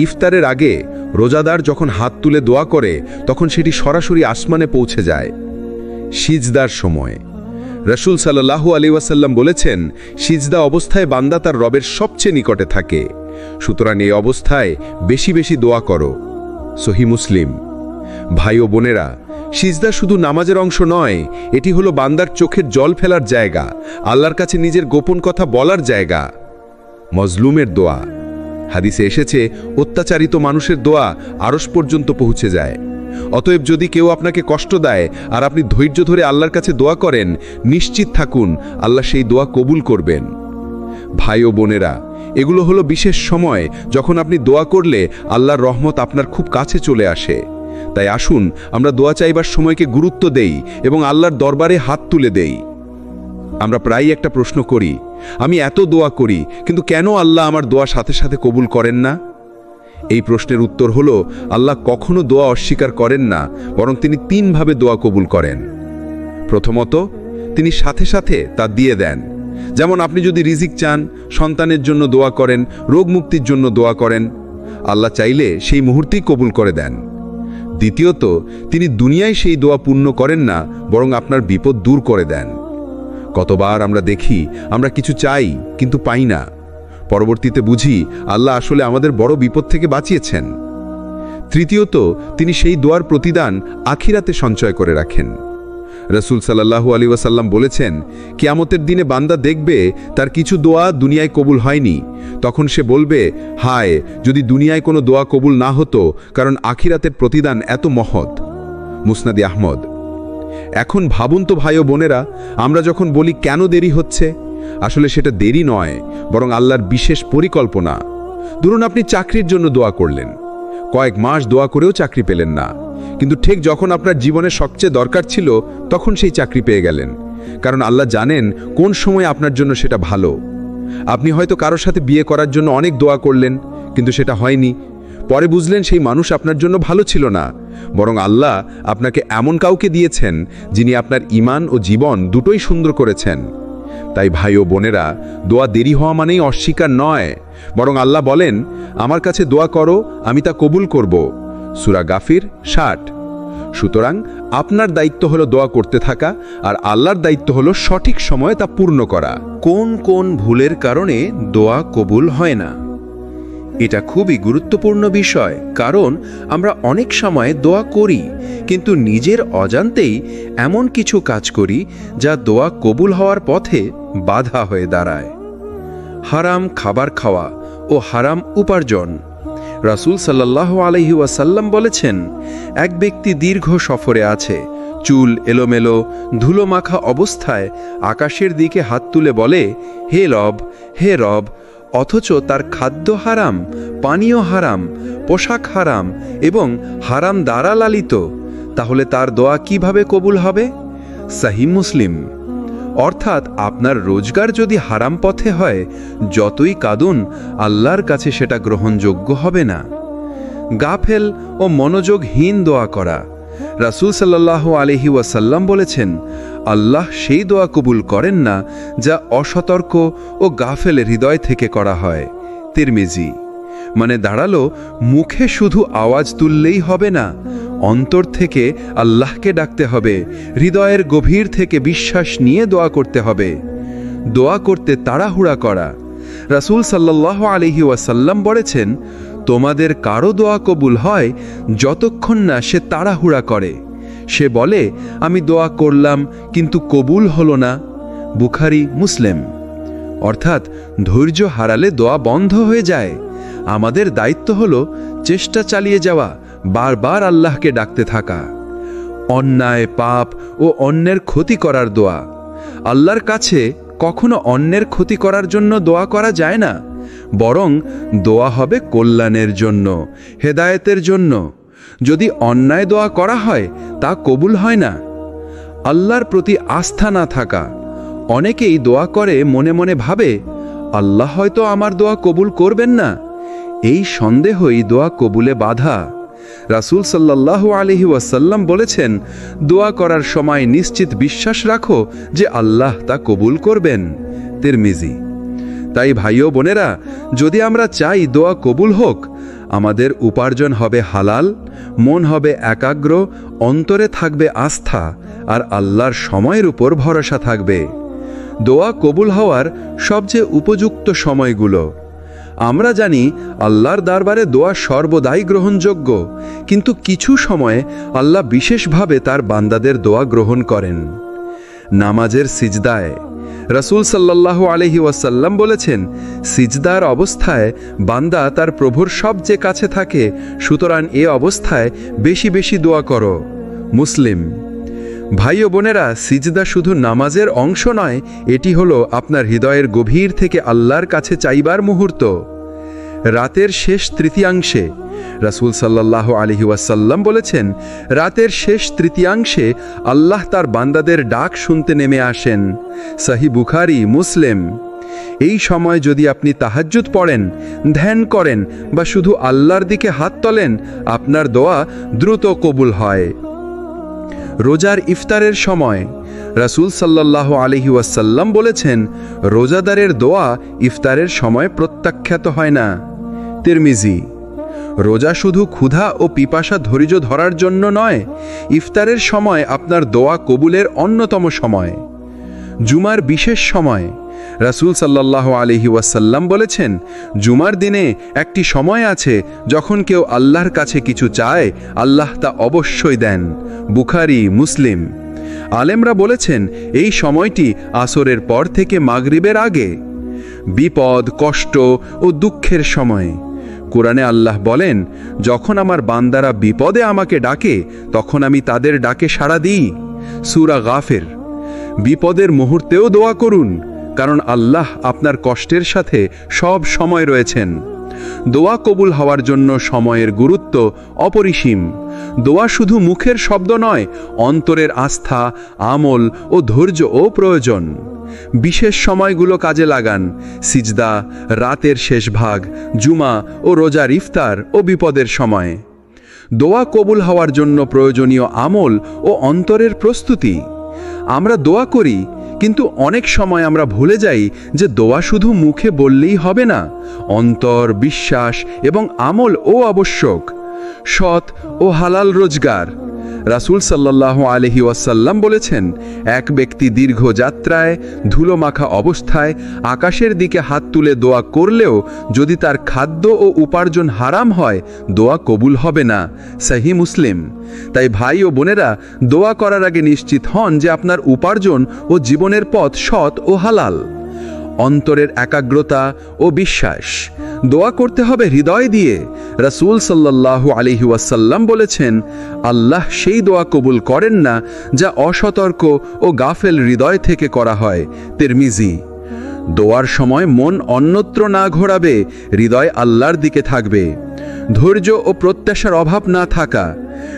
S2: ইফতারের আগে রোজাদার যখন হাত তুলে দোয়া করে তখন সেটি সরাসরি আসমানে পৌঁছে যায়। সিজদার সময়। রাসূল সাল্লাল্লাহু আলাইহি ওয়াসাল্লাম বলেছেন, সিজদা অবস্থায় বান্দা তার রবের সবচেয়ে নিকটে থাকে। সুতরাং এই অবস্থায় বেশি বেশি দোয়া করো। সহিহ মুসলিম। ভাই ও বোনেরা, সিজদা শুধু নামাজের অংশ নয়, এটি হলো বান্দার চোখের জল ফেলার জায়গা, আল্লাহর কাছে নিজের গোপন কথা বলার জায়গা। মজলুমের দোয়া। হাদিসে এসেছে, অত্যাচারিত মানুষের দোয়া আরশ পর্যন্ত পৌঁছে যায়। অতএব যদি কেউ আপনাকে কষ্ট দেয় আর আপনি ধৈর্য ধরে আল্লাহর কাছে দোয়া করেন, নিশ্চিত থাকুন আল্লাহ সেই দোয়া কবুল করবেন। ভাই ও বোনেরা, এগুলো হলো বিশেষ সময় যখন আপনি দোয়া করলে আল্লাহর রহমত আপনার খুব কাছে চলে আসে। তাই আসুন আমরা দোয়া চাইবার সময়কে গুরুত্ব দেই এবং আল্লাহর দরবারে হাত তুলে দেই। আমরা প্রায়ই একটা প্রশ্ন করি, আমি এত দোয়া করি কিন্তু কেন আল্লাহ আমার দোয়া সাথে সাথে কবুল করেন না? এই প্রশ্নের উত্তর হলো, আল্লাহ কখনো দোয়া অস্বীকার করেন না, বরং তিনি তিনভাবে দোয়া কবুল করেন। প্রথমত, তিনি সাথে সাথে তা দিয়ে দেন। যেমন আপনি যদি রিজিক চান, সন্তানের জন্য দোয়া করেন, রোগ মুক্তির জন্য দোয়া করেন, আল্লাহ চাইলে সেই মুহূর্তেই কবুল করে দেন। দ্বিতীয়ত, তিনি দুনিয়ায় সেই দোয়া পূর্ণ করেন না, বরং আপনার বিপদ দূর করে দেন। কতবার আমরা দেখি আমরা কিছু চাই কিন্তু পাই না, পরবর্তীতে বুঝি আল্লাহ আসলে আমাদের বড় বিপদ থেকে বাঁচিয়েছেন। তৃতীয়ত, তিনি সেই দোয়ার প্রতিদান আখিরাতে সঞ্চয় করে রাখেন। রাসূল সাল্লাল্লাহু আলাইহি ওয়াসাল্লাম বলেছেন, কিয়ামতের দিনে বান্দা দেখবে তার কিছু দোয়া দুনিয়ায় কবুল হয়নি, তখন সে বলবে, হায় যদি দুনিয়ায় কোনো দোয়া কবুল না হতো, কারণ আখিরাতের প্রতিদান এত মহৎ। মুসনাদে আহমদ। এখন ভাবুন তো ভাই ও বোনেরা, আমরা যখন বলি কেন দেরি হচ্ছে, আসলে সেটা দেরি নয়, বরং আল্লাহর বিশেষ পরিকল্পনা। ধরুন আপনি চাকরির জন্য দোয়া করলেন, কয়েক মাস দোয়া করেও চাকরি পেলেন না, কিন্তু ঠিক যখন আপনার জীবনে সবচেয়ে দরকার ছিল তখন সেই চাকরি পেয়ে গেলেন, কারণ আল্লাহ জানেন কোন সময় আপনার জন্য সেটা ভালো। আপনি হয়তো কারোর সাথে বিয়ে করার জন্য অনেক দোয়া করলেন, কিন্তু সেটা হয়নি। পরে বুঝলেন সেই মানুষ আপনার জন্য ভালো ছিল না, বরং আল্লাহ আপনাকে এমন কাউকে দিয়েছেন যিনি আপনার ঈমান ও জীবন দুটোই সুন্দর করেছেন। তাই ভাই ও বোনেরা, দোয়া দেরি হওয়া মানেই অস্বীকার নয়, বরং আল্লাহ বলেন, আমার কাছে দোয়া করো, আমি তা কবুল করব। সূরা গাফির 60। সুতরাং আপনার দায়িত্ব হলো দোয়া করতে থাকা, আর আল্লাহর দায়িত্ব হলো সঠিক সময়ে তা পূর্ণ করা।
S3: কোন কোন ভুলের কারণে দোয়া কবুল হয় না? এটা খুবই গুরুত্বপূর্ণ বিষয়, কারণ আমরা অনেক সময় দোয়া করি কিন্তু নিজের অজান্তেই এমন কিছু কাজ করি যা দোয়া কবুল হওয়ার পথে বাধা হয়ে দাঁড়ায়। হারাম খাবার খাওয়া ও হারাম উপার্জন। রাসূল সাল্লাল্লাহু আলাইহি ওয়াসাল্লাম বলেছেন, এক ব্যক্তি দীর্ঘ সফরে আছে, চুল এলোমেলো, ধুলো মাখা অবস্থায় আকাশের দিকে হাত তুলে বলে, হে রব, হে রব, অথচ তার খাদ্য হারাম, পানীয় হারাম, পোশাক হারাম এবং হারাম দ্বারা লালিত, তাহলে তার দোয়া কিভাবে কবুল হবে? সহিহ মুসলিম। অর্থাৎ আপনার রোজগার যদি হারাম পথে হয়, যতই কাঁদুন আল্লাহর কাছে সেটা গ্রহণযোগ্য হবে না। গাফেল ও মনোযোগহীন দোয়া করা। রাসূল সাল্লাল্লাহু আলাইহি ওয়াসাল্লাম বলেছেন, আল্লাহ সেই দোয়া কবুল করেন না যা অসতর্ক ও গাফেলের হৃদয় থেকে করা হয়। তিরমিজি। মানে দাঁড়ালো, মুখে শুধু আওয়াজ তুললেই হবে না, অন্তর থেকে আল্লাহকে ডাকতে হবে, হৃদয়ের গভীর থেকে বিশ্বাস নিয়ে দোয়া করতে হবে। দোয়া করতে তাড়াহুড়া করা। রাসূল সাল্লাল্লাহু আলাইহি ওয়াসাল্লাম বলেছেন, তোমাদের কারো দোয়া কবুল হয় যতক্ষণ না সে তাড়াহুড়া করে। সে বলে, আমি দোয়া করলাম কিন্তু কবুল হলো না। বুখারী, মুসলিম। অর্থাৎ ধৈর্য হারালে দোয়া বন্ধ হয়ে যায়। আমাদের দায়িত্ব হলো চেষ্টা চালিয়ে যাওয়া, বারবার আল্লাহকে ডাকতে থাকা। অন্যায়, পাপ ও অন্যের ক্ষতি করার দোয়া। আল্লাহর কাছে কখনো অন্যের ক্ষতি করার জন্য দোয়া করা যায় না, বরং দোয়া হবে কল্যাণের জন্য, হেদায়েতের জন্য। যদি অন্যায় দোয়া করা হয় তা কবুল হয় না। আল্লাহর প্রতি আস্থা না থাকা। অনেকেই দোয়া করে মনে মনে ভাবে, আল্লাহ হয়তো আমার দোয়া কবুল করবেন না। এই সন্দেহই দোয়া কবুলে বাধা। রাসূল সাল্লাল্লাহু আলাইহি ওয়াসাল্লাম বলেছেন, দোয়া করার সময় নিশ্চিত বিশ্বাস রাখো যে আল্লাহ তা কবুল করবেন। তিরমিজি। তাই ভাই ও বোনেরা, যদি আমরা চাই দোয়া কবুল হোক, আমাদের উপার্জন হবে হালাল, মন হবে একাগ্র, অন্তরে থাকবে আস্থা, আর আল্লাহর সময়ের উপর ভরসা থাকবে। দোয়া কবুল হওয়ার সবচেয়ে উপযুক্ত সময়গুলো। আমরা জানি আল্লাহর দরবারে দোয়া সর্বদাই গ্রহণযোগ্য, কিন্তু কিছু সময়ে আল্লাহ বিশেষভাবে তার বান্দাদের দোয়া গ্রহণ করেন। নামাজের সিজদায় রাসূল সাল্লাল্লাহু আলাইহি ওয়াসাল্লাম বলেছেন, সিজদার অবস্থায় বান্দা তার প্রভুর সবচেয়ে কাছে থাকে, সুতরাং এ অবস্থায় বেশি বেশি দোয়া করো। মুসলিম। ভাই ও বোনেরা, সিজদা শুধু নামাজের অংশ নয়, এটি হলো আপনার হৃদয়ের গভীর থেকে আল্লাহর কাছে চাইবার মুহূর্ত। রাতের শেষ তৃতীয়াংশে রাসূল সাল্লাল্লাহু আলাইহি ওয়াসাল্লাম বলেছেন, রাতের শেষ তৃতীয়াংশে আল্লাহ তার বান্দাদের ডাক শুনতে নেমে আসেন। সহিহ বুখারী, মুসলিম। এই সময় যদি আপনি তাহাজ্জুদ পড়েন, ধ্যান করেন বা শুধু আল্লাহর দিকে হাত তোলেন, আপনার দোয়া দ্রুত কবুল হয়। রোজার ইফতারের সময় রাসূল সাল্লাল্লাহু আলাইহি ওয়াসাল্লাম বলেছেন, রোজাদারের দোয়া ইফতারের সময় প্রত্যাখ্যাত হয় না। তিরমিজি। রোজা শুধু ক্ষুধা ও পিপাসা ধৈর্য ধরার জন্য নয়, ইফতারের সময় আপনার দোয়া কবুলের অন্যতম সময়। জুমার বিশেষ সময় রাসূল সাল্লাল্লাহু আলাইহি ওয়াসাল্লাম বলেছেন, জুমার দিনে একটি সময় আছে যখন কেউ আল্লাহর কাছে কিছু চায়, আল্লাহ তা অবশ্যই দেন। বুখারী, মুসলিম। আলেমরা বলেছেন, এই সময়টি আসরের পর থেকে মাগরিবের আগে। বিপদ, কষ্ট ও দুঃখের সময়। কোরআনে আল্লাহ বলেন, যখন আমার বান্দারা বিপদে আমাকে ডাকে, তখন আমি তাদের ডাকে সাড়া দিই। সূরা গাফির। বিপদের মুহূর্তেও দোয়া করুন, কারণ আল্লাহ আপনার কষ্টের সাথে সব সময় রয়েছেন। দোয়া কবুল হওয়ার জন্য সময়ের গুরুত্ব অপরিসীম। দোয়া শুধু মুখের শব্দ নয়, অন্তরের আস্থা, আমল ও ধৈর্যও প্রয়োজন। বিশেষ সময়গুলো কাজে লাগান। সিজদা, রাতের শেষ ভাগ, জুমা ও রোজার ইফতার ও বিপদের সময়। দোয়া কবুল হওয়ার জন্য প্রয়োজনীয় আমল ও অন্তরের প্রস্তুতি। আমরা দোয়া করি, কিন্তু অনেক সময় আমরা ভুলে যাই যে দোয়া শুধু মুখে বললেই হবে না, অন্তর, বিশ্বাস এবং আমলও আবশ্যক। সৎ ও হালাল রোজগার। রাসূল সাল্লাল্লাহু আলাইহি ওয়াসাল্লাম বলেছেন, এক ব্যক্তি দীর্ঘ যাত্রায় ধুলোমাখা অবস্থায় আকাশের দিকে হাত তুলে দোয়া করলেও যদি তার খাদ্য ও উপার্জন হারাম হয়, দোয়া কবুল হবে না। সহিহ মুসলিম। তাই ভাই ও বোনেরা, দোয়া করার আগে নিশ্চিত হন যে আপনার উপার্জন ও জীবনের পথ সৎ ও হালাল। অন্তরের একাগ্রতা ও বিশ্বাস। দোয়া করতে হবে হৃদয় দিয়ে। রাসূল সাল্লাল্লাহু আলাইহি ওয়াসাল্লাম বলেছেন, আল্লাহ সেই দোয়া কবুল করেন না যা অসতর্ক ও গাফেল হৃদয় থেকে করা হয়। তিরমিজি। দোয়ার সময় মন অন্যত্র না ঘোরাবে, হৃদয় আল্লাহর দিকে থাকবে। ধৈর্য ও প্রত্যাশার অভাব না থাকা।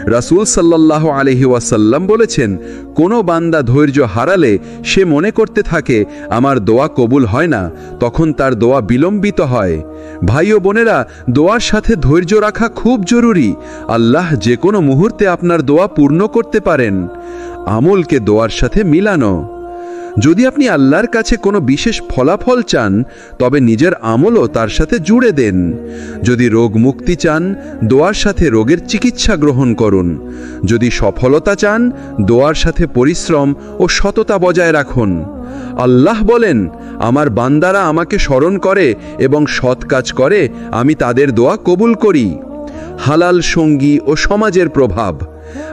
S3: রাসূল সাল্লাল্লাহু আলাইহি ওয়াসাল্লাম বলেছেন, কোনো বান্দা ধৈর্য হারালে সে মনে করতে থাকে আমার দোয়া কবুল হয় না, তখন তার দোয়া বিলম্বিত হয়। ভাই ও বোনেরা, দোয়ার সাথে ধৈর্য রাখা খুব জরুরি। আল্লাহ যে কোনো মুহূর্তে আপনার দোয়া পূর্ণ করতে পারেন। আমলকে দোয়ার সাথে মিলানো। যদি আপনি আল্লাহর কাছে কোনো বিশেষ ফলাফল চান, তবে নিজের আমলও তার সাথে জুড়ে দেন। যদি রোগ মুক্তি চান, দোয়ার সাথে রোগের চিকিৎসা গ্রহণ করুন। যদি সফলতা চান, দোয়ার সাথে পরিশ্রম ও সততা বজায় রাখুন। আল্লাহ বলেন, আমার বান্দারা আমাকে স্মরণ করে এবং সৎ কাজ করে, আমি তাদের দোয়া কবুল করি। হালাল সঙ্গী ও সমাজের প্রভাব।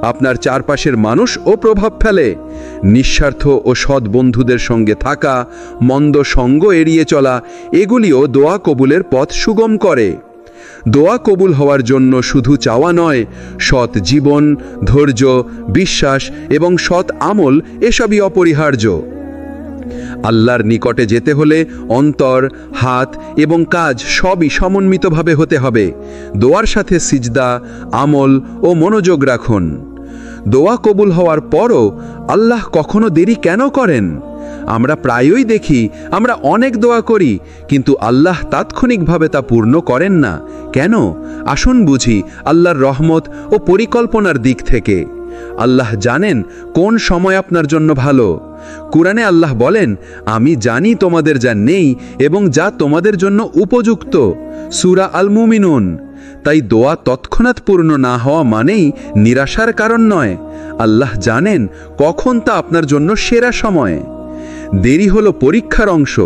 S3: আপনার চারপাশের মানুষও প্রভাব ফেলে। নিঃস্বার্থ ও সৎ বন্ধুদের সঙ্গে থাকা, মন্দ সঙ্গ এড়িয়ে চলা, এগুলিও দোয়া কবুলের পথ সুগম করে। দোয়া কবুল হওয়ার জন্য শুধু চাওয়া নয়, সৎ জীবন, ধৈর্য, বিশ্বাস এবং সৎ আমল এসবই অপরিহার্য। আল্লাহর নিকটে যেতে হলে অন্তর, হাত এবং কাজ সবই সমন্বিতভাবে হতে হবে। দোয়ার সাথে সিজদা, আমল ও মনোযোগ রাখুন। দোয়া কবুল হওয়ার পরও আল্লাহ কখনো দেরি কেন করেন? আমরা প্রায়ই দেখি আমরা অনেক দোয়া করি, কিন্তু আল্লাহ তাৎক্ষণিকভাবে তা পূর্ণ করেন না। কেন? আসুন বুঝি আল্লাহর রহমত ও পরিকল্পনার দিক থেকে। আল্লাহ জানেন কোন সময় আপনার জন্য ভালো। কুরআনে আল্লাহ বলেন, আমি জানি তোমাদের যা নেই এবং যা তোমাদের জন্য উপযুক্ত। সূরা আল মুমিনুন। তাই দোয়া তৎক্ষণাৎ পূর্ণ না হওয়া মানেই নিরাশার কারণ নয়। আল্লাহ জানেন কখন তা আপনার জন্য সেরা সময়। দেরি হলো পরীক্ষার অংশ।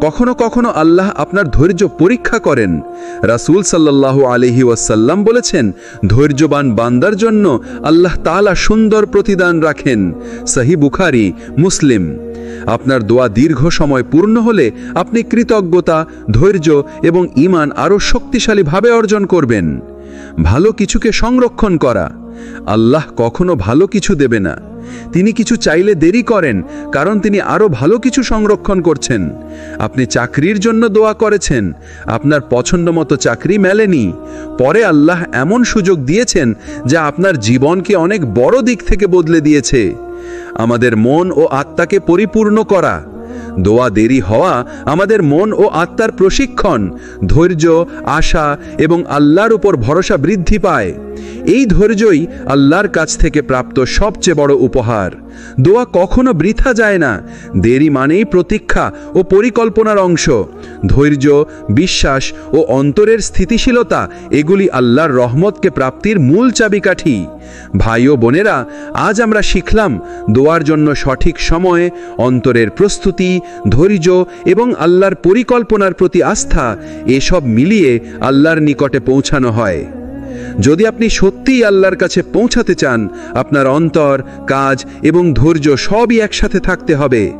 S3: কখনো কখনো আল্লাহ আপনার ধৈর্য পরীক্ষা করেন। রাসূল সাল্লাল্লাহু আলাইহি ওয়াসাল্লাম বলেছেন, ধৈর্যবান বান্দার জন্য আল্লাহ তাআলা সুন্দর প্রতিদান রাখেন। সহিহ বুখারী, মুসলিম। আপনার দোয়া দীর্ঘ সময় পূর্ণ হলে আপনি কৃতজ্ঞতা, ধৈর্য এবং ঈমান আরও শক্তিশালীভাবে অর্জন করবেন। ভালো কিছুকে সংরক্ষণ করা। আল্লাহ কখনো ভালো কিছু দেবে না। তিনি কিছু চাইলে দেরি করেন, কারণ তিনি আরও ভালো কিছু সংরক্ষণ করছেন। আপনি চাকরির জন্য দোয়া করেছেন, আপনার পছন্দমতো চাকরি মেলেনি। পরে আল্লাহ এমন সুযোগ দিয়েছেন যা আপনার জীবনকে অনেক বড় দিক থেকে বদলে দিয়েছে। আমাদের মন ও আত্মাকে পরিপূর্ণ করা। দোয়া দেরি হওয়া আমাদের মন ও আত্মার প্রশিক্ষণ। ধৈর্য, আশা এবং আল্লাহর উপর ভরসা বৃদ্ধি পায়। এই ধৈর্যই আল্লাহর কাছ থেকে প্রাপ্ত সবচেয়ে বড় উপহার। দোয়া কখনো বৃথা যায় না। দেরি মানেই প্রতীক্ষা ও পরিকল্পনার অংশ। ধৈর্য, বিশ্বাস ও অন্তরের স্থিতিশীলতা, এগুলি আল্লাহর রহমতকে প্রাপ্তির মূল চাবিকাঠি। ভাই ও বোনেরা, আজ আমরা শিখলাম দোয়ার জন্য সঠিক সময়ে, অন্তরের প্রস্তুতি, ধৈর্য এবং আল্লাহর পরিকল্পনার প্রতি আস্থা, এসব মিলিয়ে আল্লাহর নিকটে পৌঁছানো হয়। যদি আপনি সত্যিই আল্লাহর কাছে পৌঁছাতে চান, আপনার অন্তর, কাজ এবং ধৈর্য সবই একসাথে থাকতে হবে।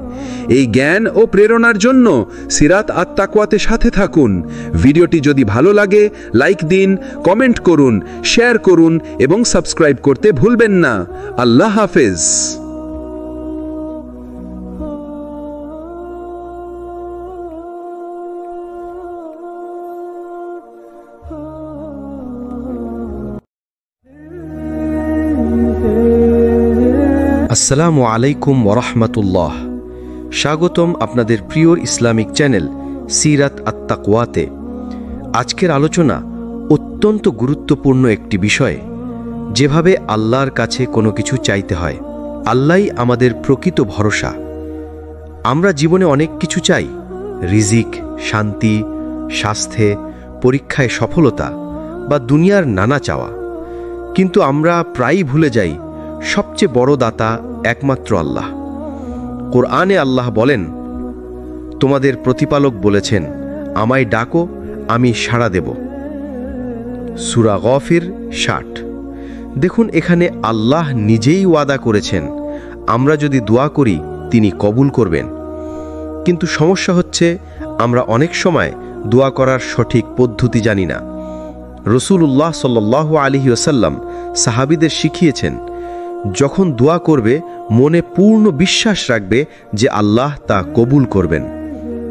S3: এই জ্ঞান ও প্রেরণার জন্য সিরাত আত তাকওয়াতে সাথে থাকুন। ভিডিওটি যদি ভালো লাগে, লাইক দিন, কমেন্ট করুন, শেয়ার করুন এবং সাবস্ক্রাইব করতে ভুলবেন না। আল্লাহ হাফেজ।
S1: আসসালামু আলাইকুম ওরহমতুল্লাহ। স্বাগতম আপনাদের প্রিয় ইসলামিক চ্যানেল সিরাত আত তাকওয়াতে। আজকের আলোচনা অত্যন্ত গুরুত্বপূর্ণ একটি বিষয়, যেভাবে আল্লাহর কাছে কোনো কিছু চাইতে হয়। আল্লাহই আমাদের প্রকৃত ভরসা। আমরা জীবনে অনেক কিছু চাই, রিজিক, শান্তি, স্বাস্থ্যে, পরীক্ষায় সফলতা বা দুনিয়ার নানা চাওয়া। কিন্তু আমরা প্রায়ই ভুলে যাই সবচেয়ে বড় দাতা একমাত্র আল্লাহ। কোরআনে আল্লাহ বলেন, তোমাদের প্রতিপালক বলেছেন, আমায় ডাকো, আমি সাড়া দেব। সূরা গফির 60। দেখুন, এখানে আল্লাহ নিজেই ওয়াদা করেছেন আমরা যদি দোয়া করি তিনি কবুল করবেন। কিন্তু সমস্যা হচ্ছে আমরা অনেক সময় দোয়া করার সঠিক পদ্ধতি জানি না। রাসূলুল্লাহ সাল্লাল্লাহু আলাইহি ওয়াসাল্লাম সাহাবীদের শিখিয়েছেন, যখন দোয়া করবে মনে পূর্ণ বিশ্বাস রাখবে যে আল্লাহ তা কবুল করবেন।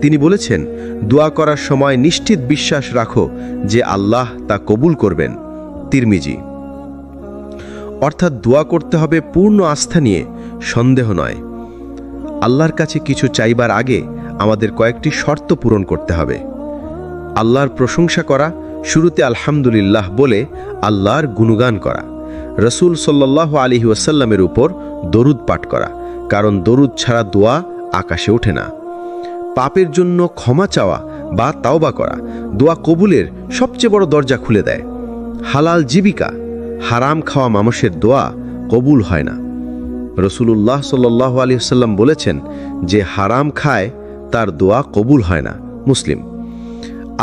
S1: তিনি বলেছেন, দোয়া করার সময় নিশ্চিত বিশ্বাস রাখো যে আল্লাহ তা কবুল করবেন। তিরমিজি। অর্থাৎ দোয়া করতে হবে পূর্ণ আস্থা নিয়ে, সন্দেহ নয়। আল্লাহর কাছে কিছু চাইবার আগে আমাদের কয়েকটি শর্ত পূরণ করতে হবে। আল্লাহর প্রশংসা করা, শুরুতে আলহামদুলিল্লাহ বলে আল্লাহর গুণগান করা। রাসূল সাল্লাল্লাহু আলাইহি ওয়াসাল্লামের উপর দরুদ পাঠ করা, কারণ দরুদ ছাড়া দোয়া আকাশে ওঠে না। পাপের জন্য ক্ষমা চাওয়া বা তাওবা করা দোয়া কবুলের সবচেয়ে বড় দরজা খুলে দেয়। হালাল জীবিকা, হারাম খাওয়া মানুষের দোয়া কবুল হয় না। রসুলুল্লাহ সাল্লাল্লাহু আলাইহি ওয়াসাল্লাম বলেছেন, যে হারাম খায় তার দোয়া কবুল হয় না। মুসলিম।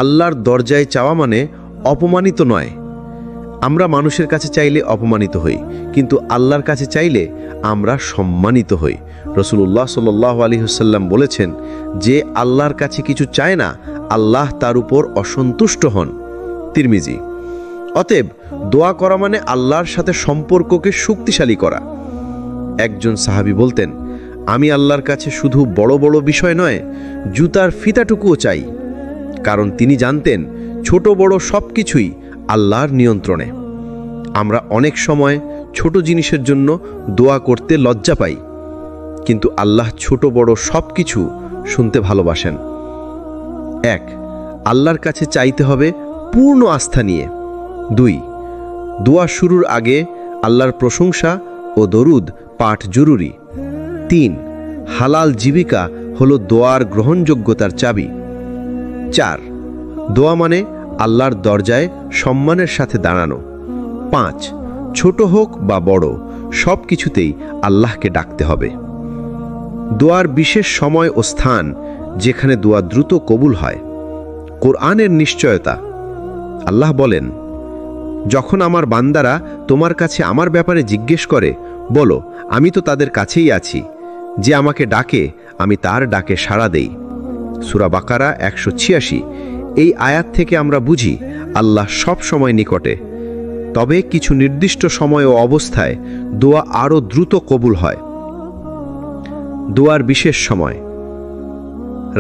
S1: আল্লাহর দরজায় চাওয়া মানে অপমানিত নয়। আমরা মানুষের কাছে চাইলে অপমানিত হই, কিন্তু আল্লাহর কাছে চাইলে আমরা সম্মানিত হই। রসুলুল্লাহ সাল্লাল্লাহু আলাইহি ওয়াসাল্লাম বলেছেন, যে আল্লাহর কাছে কিছু চায় না, আল্লাহ তার উপর অসন্তুষ্ট হন। তিরমিজি। অতএব দোয়া করা মানে আল্লাহর সাথে সম্পর্ককে শক্তিশালী করা। একজন সাহাবী বলতেন, আমি আল্লাহর কাছে শুধু বড় বড় বিষয় নয়, জুতার ফিতাটুকুও চাই। কারণ তিনি জানতেন ছোট বড় সব কিছুই আল্লাহর নিয়ন্ত্রণে। আমরা অনেক সময় ছোট জিনিসের জন্য দোয়া করতে লজ্জা পাই, কিন্তু আল্লাহ ছোট বড় সব কিছু শুনতে ভালোবাসেন। 1. আল্লাহর কাছে চাইতে হবে পূর্ণ আস্থা নিয়ে। 2. দোয়া শুরুর আগে আল্লাহর প্রশংসা ও দরুদ পাঠ জরুরি। 3. হালাল জীবিকা হলো দোয়ার গ্রহণযোগ্যতার চাবি। 4. দোয়া মানে আল্লাহর দরজায় সম্মানের সাথে দাঁড়ানো। 5. ছোট হোক বা বড়, সব কিছুতেই আল্লাহকে ডাকতে হবে। দোয়ার বিশেষ সময় ও স্থান যেখানে দোয়া দ্রুত কবুল হয়। কোরআনের নিশ্চয়তা। আল্লাহ বলেন, যখন আমার বান্দারা তোমার কাছে আমার ব্যাপারে জিজ্ঞেস করে, বলো, আমি তো তাদের কাছেই আছি। যে আমাকে ডাকে, আমি তার ডাকে সাড়া দেই। সূরা বাকারা 186। এই আয়াত থেকে আমরা বুঝি আল্লাহ সব সময় নিকটে, তবে কিছু নির্দিষ্ট সময় ও অবস্থায় দোয়া আরও দ্রুত কবুল হয়। দোয়ার বিশেষ সময়।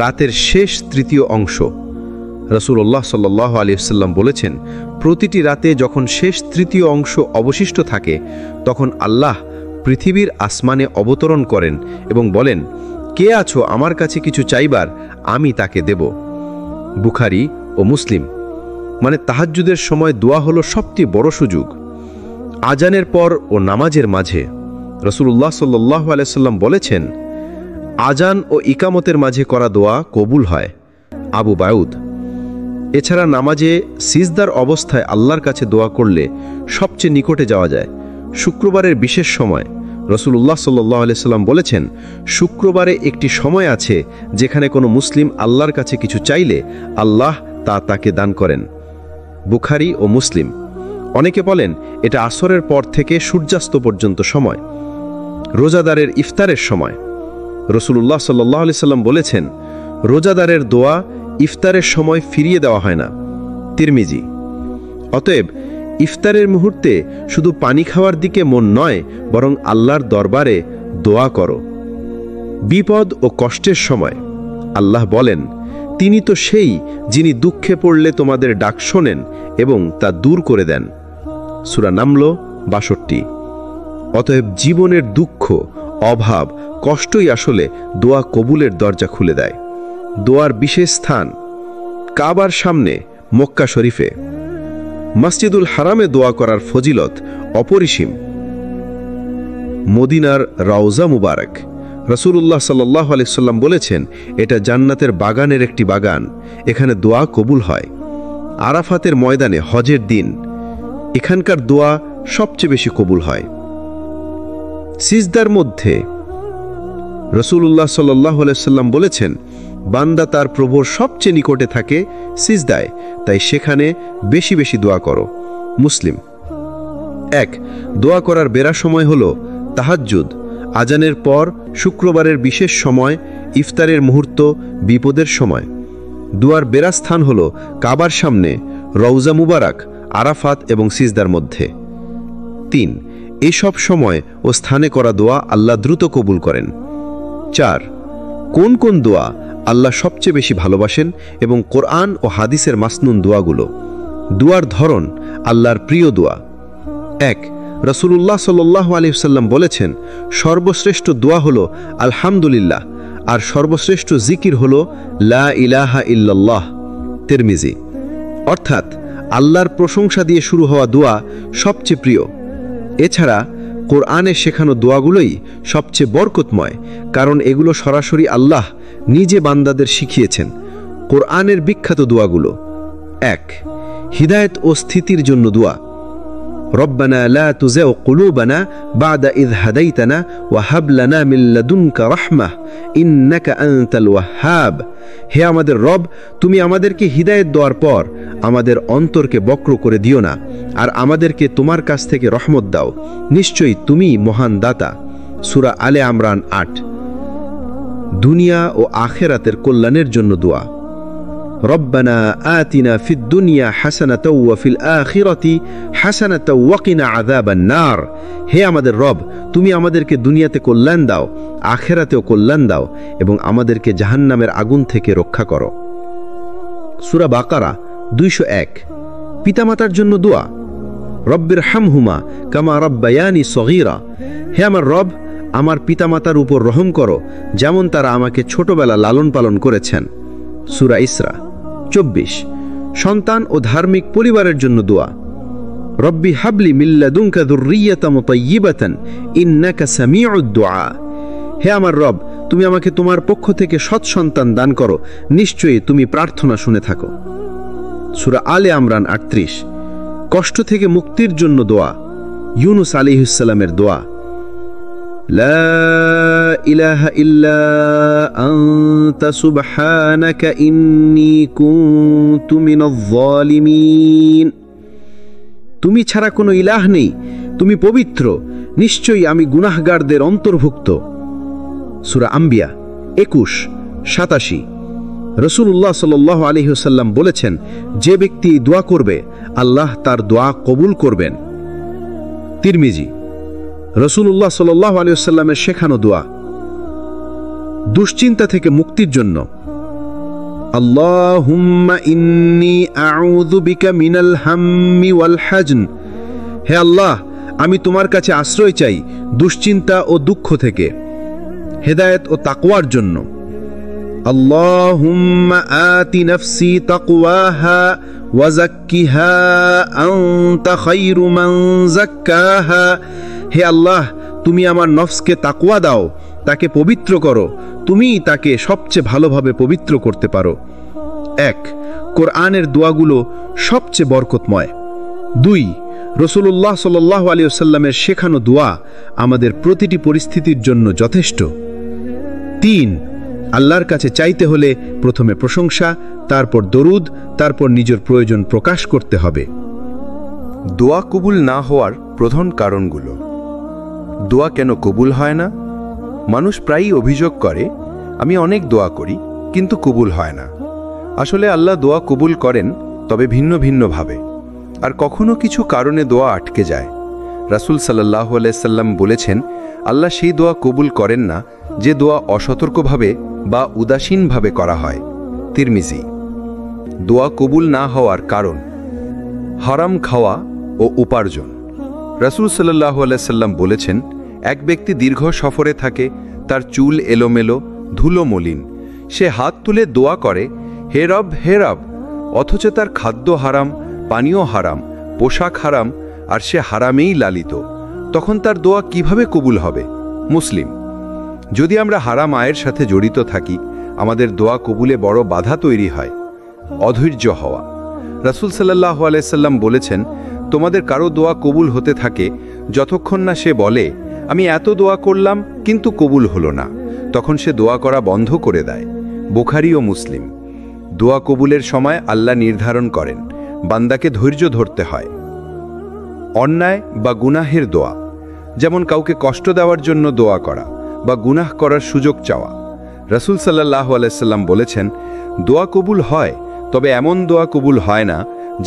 S1: রাতের শেষ তৃতীয় অংশ। রাসূলুল্লাহ সাল্লাল্লাহু আলাইহি ওয়াসাল্লাম বলেছেন, প্রতিটি রাতে যখন শেষ তৃতীয় অংশ অবশিষ্ট থাকে, তখন আল্লাহ পৃথিবীর আসমানে অবতরণ করেন এবং বলেন, কে আছো আমার কাছে কিছু চাইবার, আমি তাকে দেব। বুখারী ও মুসলিম। মানে তাহাজ্জুদের সময় দোয়া হলো সবচেয়ে বড় সুযোগ। আজানের পর ও নামাজের মাঝে। রাসূলুল্লাহ সাল্লাল্লাহু আলাইহি ওয়াসাল্লাম বলেছেন, আজান ও ইকামতের মাঝে করা দোয়া কবুল হয়। আবু দাউদ। এছাড়া নামাজে সিজদার অবস্থায় আল্লাহর কাছে দোয়া করলে সবচেয়ে নিকটে যাওয়া যায়। শুক্রবারের বিশেষ সময়। রাসূলুল্লাহ সাল্লাল্লাহু আলাইহি ওয়াসাল্লাম বলেছেন, শুক্রবারে একটি সময় আছে যেখানে কোনো মুসলিম আল্লাহর কাছে কিছু চাইলে আল্লাহ তা তাকে দান করেন। বুখারী ও মুসলিম। অনেকে বলেন এটা আসরের পর থেকে সূর্যাস্ত পর্যন্ত সময়। রোজাদারের ইফতারের সময়। রাসূলুল্লাহ সাল্লাল্লাহু আলাইহি ওয়াসাল্লাম বলেছেন, রোজাদারের দোয়া ইফতারের সময় ফিরিয়ে দেওয়া হয় না। তিরমিজি। অতএব ইফতারের মুহূর্তে শুধু পানি খাওয়ার দিকে মন নয়, বরং আল্লাহর দরবারে দোয়া করো। বিপদ ও কষ্টের সময়। আল্লাহ বলেন, তিনি তো সেই যিনি দুঃখে পড়লে তোমাদের ডাক শোনেন এবং তা দূর করে দেন। সূরা নামল ৬২। অতএব জীবনের দুঃখ, অভাব, কষ্টই আসলে দোয়া কবুলের দরজা খুলে দেয়। দোয়ার বিশেষ স্থান। কাবার সামনে, মক্কা শরীফে। মসজিদুল হারামে দোয়া করার ফজিলত অপরিসীম। মদিনার রওজা মুবারক। রাসূলুল্লাহ সাল্লাল্লাহু আলাইহি ওয়াসাল্লাম বলেছেন, এটা জান্নাতের বাগানের একটি বাগান, এখানে দোয়া কবুল হয়। আরাফাতের ময়দানে হজের দিন, এখানকার দোয়া সবচেয়ে বেশি কবুল হয়। সিজদার মধ্যে। রাসূলুল্লাহ সাল্লাল্লাহু আলাইহি ওয়াসাল্লাম বলেছেন, বান্দা তার প্রভুর সবচেয়ে নিকটে থাকে সিজদায়, তাই সেখানে বেশি বেশি দোয়া করো। মুসলিম। 1. দোয়া করার বেরা সময় হলো তাহাজ্জুদ, আজানের পর, শুক্রবারের বিশেষ সময়, ইফতারের মুহূর্ত, বিপদের সময়। দোয়ার বেরা স্থান হলো কাবার সামনে, রওজা মুবারক, আরাফাত এবং সিজদার মধ্যে। 3. এসব সময় ও স্থানে করা দোয়া আল্লাহ দ্রুত কবুল করেন। 4. কোন কোন দোয়া আল্লাহ সবচেয়ে বেশি ভালোবাসেন এবং কোরআন ও হাদিসের মাসনুন দোয়াগুলো। দোয়ার ধরন। আল্লাহর প্রিয় দোয়া। 1. রাসূলুল্লাহ সাল্লাল্লাহু আলাইহি ওয়াসাল্লাম বলেছেন, সর্বশ্রেষ্ঠ দোয়া হলো আলহামদুলিল্লাহ, আর সর্বশ্রেষ্ঠ জিকির হলো লা ইলাহা ইল্লাল্লাহ। তিরমিজি। অর্থাৎ আল্লাহর প্রশংসা দিয়ে শুরু হওয়া দোয়া সবচেয়ে প্রিয়। এছাড়া কোরআনে শেখানো দোয়াগুলোই সবচেয়ে বরকতময়, কারণ এগুলো সরাসরি আল্লাহ নিজে বান্দাদের শিখিয়েছেন। কোরআনের বিখ্যাত দোয়াগুলো। 1. হিদায়াত ও স্থিতির জন্য দোয়া।
S3: রব্বানা লা তুজিগ কুলুবানা বা'দা ইয হাদাইতানা ওয়া হাব লানা মিন লাদুনকা রাহমাহ ইন্নাকা আনতাল ওয়াহ্হাব। হে আমাদের রব, তুমি আমাদেরকে হিদায়াত দেওয়ার পর আমাদের অন্তরকে বক্র করে দিও না, আর আমাদেরকে তোমার কাছ থেকে রহমত দাও, নিশ্চয়ই তুমি মহান দাতা। সূরা আলে ইমরান ৮। দুনিয়া ও আখিরাতের কল্যাণের জন্য দোয়া। রব্বানা আতিনা ফিদ দুনিয়া হাসানাতাও ওয়া ফিল আখিরাতি হাসানাতাও ওয়া কিনা আযাবান নার। হে আমাদের রব, তুমি আমাদেরকে দুনিয়াতে কল্যাণ দাও, আখিরাতেও কল্যাণ দাও, এবং আমাদেরকে জাহান্নামের আগুন থেকে রক্ষা করো। সূরা বাকারা ২০১। পিতামাতার জন্য দোয়া। রব্বির হামহুমা কামা রাব্বায়ানি সগীরা। হে আমার রব, আমার পিতামাতার উপর রহম করো যেমন তারা আমাকে ছোটবেলা লালন পালন করেছেন। সূরা ইসরা ২৪। সন্তান ও ধার্মিক পরিবারের জন্য দোয়া। রব্বি হাবলি মিন লাদুনকা যুররিয়াতাম তাইয়্যিবাতান ইন্নাকা সামিউদ দুআ। হে আমার রব, তুমি আমাকে তোমার পক্ষ থেকে সৎ সন্তান দান করো, নিশ্চয়ই তুমি প্রার্থনা শুনে থাকো। সূরা আলে ইমরান ৩৮। কষ্ট থেকে মুক্তির জন্য দোয়া। ইউনুস আলাইহিস সালামের দোয়া। লা ইলাহা ইল্লা আনতা সুবহানাকা ইন্নী কুনতু মিনাজ জালিমিন। তুমি ছাড়া কোনো ইলাহ নেই, তুমি পবিত্র, নিশ্চয়ই আমি গুনাহগারদের অন্তর্ভুক্ত। সূরা আম্বিয়া ২১-৮৭। রাসূলুল্লাহ সাল্লাল্লাহু আলাইহি ওয়াসাল্লাম বলেছেন, যে ব্যক্তি দোয়া করবে আল্লাহ তার দোয়া কবুল করবেন। তিরমিজি। রাসূলুল্লাহ সাল্লাল্লাহু আলাইহি ওয়াসাল্লামের শেখানো দোয়া। দুশ্চিন্তা থেকে মুক্তির জন্য। আল্লাহুম্মা ইন্নী আউযু বিকা মিনাল হাম্মি ওয়াল হাজন। হে আল্লাহ, আমি তোমার কাছে আশ্রয় চাই দুশ্চিন্তা ও দুঃখ থেকে। হেদায়েত ও তাকওয়ার জন্য। আল্লাহুম্মা আতি নাফসি তাকওয়াহা ওয়া যাক্কিহা আনতা খায়রু মান যাক্কাহা। হে আল্লাহ, তুমি আমার নফসকে তাকওয়া দাও, তাকে পবিত্র করো, তুমিই তাকে সবচেয়ে ভালোভাবে পবিত্র করতে পারো। ১। কোরআনের দোয়াগুলো সবচেয়ে বরকতময়। ২। রাসূলুল্লাহ সাল্লাল্লাহু আলাইহি ওয়াসাল্লামের শেখানো দোয়া আমাদের প্রতিটি পরিস্থিতির জন্য যথেষ্ট। ৩। আল্লাহর কাছে চাইতে হলে প্রথমে প্রশংসা, তারপর দরুদ, তারপর নিজের প্রয়োজন প্রকাশ করতে হবে।
S2: দোয়া কবুল না হওয়ার প্রধান কারণগুলো। দোয়া কেন কবুল হয় না? মানুষ প্রায়ই অভিযোগ করে, আমি অনেক দোয়া করি কিন্তু কবুল হয় না। আসলে আল্লাহ দোয়া কবুল করেন, তবে ভিন্ন ভিন্নভাবে, আর কখনো কিছু কারণে দোয়া আটকে যায়। রাসূল সাল্লাল্লাহু আলাইহি সাল্লাম বলেছেন, আল্লাহ সেই দোয়া কবুল করেন না যে দোয়া অসতর্কভাবে বা উদাসীনভাবে করা হয়। তিরমিজি। দোয়া কবুল না হওয়ার কারণ। হারাম খাওয়া ও উপার্জন। রাসূল সাল্লাল্লাহু আলাইহি সাল্লাম বলেছেন, এক ব্যক্তি দীর্ঘ সফরে থাকে, তার চুল এলোমেলো, ধুলো মলিন, সে হাত তুলে দোয়া করে, হে রব, হে রব, অথচ তার খাদ্য হারাম, পানীয় হারাম, পোশাক হারাম, আর সে হারামেই লালিত, তখন তার দোয়া কিভাবে কবুল হবে? মুসলিম। যদি আমরা হারাম আয়ের সাথে জড়িত থাকি, আমাদের দোয়া কবুলে বড় বাধা তৈরি হয়। অধৈর্য হওয়া। রাসূল সাল্লাল্লাহু আলাইহি সাল্লাম বলেছেন, তোমাদের কারো দোয়া কবুল হতে থাকে যতক্ষণ না সে বলে, আমি এত দোয়া করলাম কিন্তু কবুল হলো না, তখন সে দোয়া করা বন্ধ করে দেয়। বুখারী ও মুসলিম। দোয়া কবুলের সময় আল্লাহ নির্ধারণ করেন, বান্দাকে ধৈর্য ধরতে হয়। অন্যায় বা গুনাহের দোয়া, যেমন কাউকে কষ্ট দেওয়ার জন্য দোয়া করা বা গুনাহ করার সুযোগ চাওয়া। রাসূল সাল্লাল্লাহু আলাইহি সাল্লাম বলেছেন, দোয়া কবুল হয়, তবে এমন দোয়া কবুল হয় না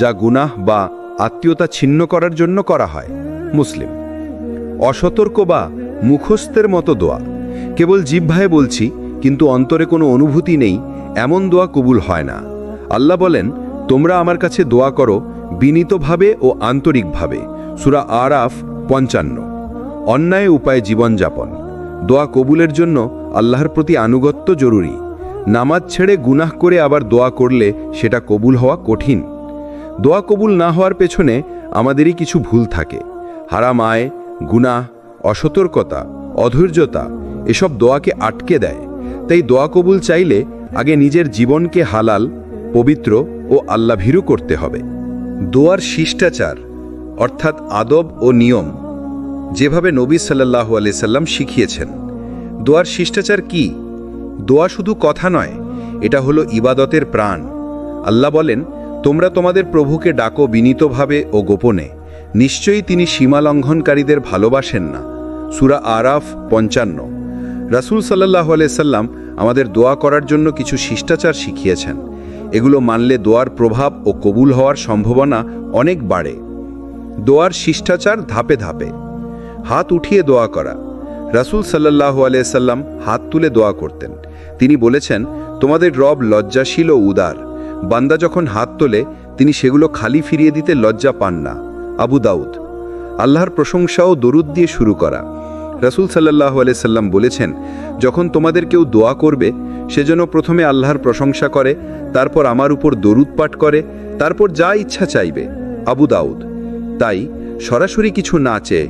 S2: যা গুনাহ বা আত্মীয়তা ছিন্ন করার জন্য করা হয়। মুসলিম। অসতর্ক বা মুখস্থের মতো দোয়া, কেবল জিহ্বায় বলছি কিন্তু অন্তরে কোনো অনুভূতি নেই, এমন দোয়া কবুল হয় না। আল্লাহ বলেন, তোমরা আমার কাছে দোয়া করো বিনীতভাবে ও আন্তরিকভাবে। সূরা আরাফ ৫৫। অন্যায় উপায়ে জীবনযাপন। দোয়া কবুলের জন্য আল্লাহর প্রতি আনুগত্য জরুরি। নামাজ ছেড়ে গুনাহ করে আবার দোয়া করলে সেটা কবুল হওয়া কঠিন। দোয়া কবুল না হওয়ার পেছনে আমাদেরই কিছু ভুল থাকে। হারাম আয়, গুনাহ, অসতর্কতা, অধৈর্যতা এসব দোয়াকে আটকে দেয়। তাই দোয়া কবুল চাইলে আগে নিজের জীবনকে হালাল, পবিত্র ও আল্লাভীরু করতে হবে। দোয়ার শিষ্টাচার। অর্থাৎ আদব ও নিয়ম, যেভাবে নবী সাল্লাল্লাহু আলাইহি সাল্লাম শিখিয়েছেন। দোয়ার শিষ্টাচার কি? দোয়া শুধু কথা নয়, এটা হলো ইবাদতের প্রাণ। আল্লাহ বলেন, তোমরা তোমাদের প্রভুকে ডাকো বিনীতভাবে ও গোপনে, নিশ্চয়ই তিনি সীমা লঙ্ঘনকারীদের ভালোবাসেন না। সূরা আরাফ 55। রাসূল সাল্লাল্লাহু আলাইহি সাল্লাম আমাদের দোয়া করার জন্য কিছু শিষ্টাচার শিখিয়েছেন। এগুলো মানলে দোয়ার প্রভাব ও কবুল হওয়ার সম্ভাবনা অনেক বাড়ে। দোয়ার শিষ্টাচার ধাপে ধাপে। হাত উঠিয়ে দোয়া করা। রাসূল সাল্লাল্লাহু আলাইহি সাল্লাম হাত তুলে দোয়া করতেন। তিনি বলেছেন, তোমাদের রব লজ্জাশীল ও উদার। বান্দা যখন হাত তোলে তিনি সেগুলো খালি ফিরিয়ে দিতে লজ্জা পান না। আবু দাউদ। আল্লাহর প্রশংসা ও দরুদ দিয়ে শুরু করা। রাসূল সাল্লাল্লাহু আলাইহি সাল্লাম বলেছেন, যখন তোমাদের কেউ দোয়া করবে সেজন্য প্রথমে আল্লাহর প্রশংসা করে, তারপর আমার উপর দরুদ পাঠ করে, তারপর যা ইচ্ছা চাইবে। আবু দাউদ। তাই সরাসরি কিছু না চেয়ে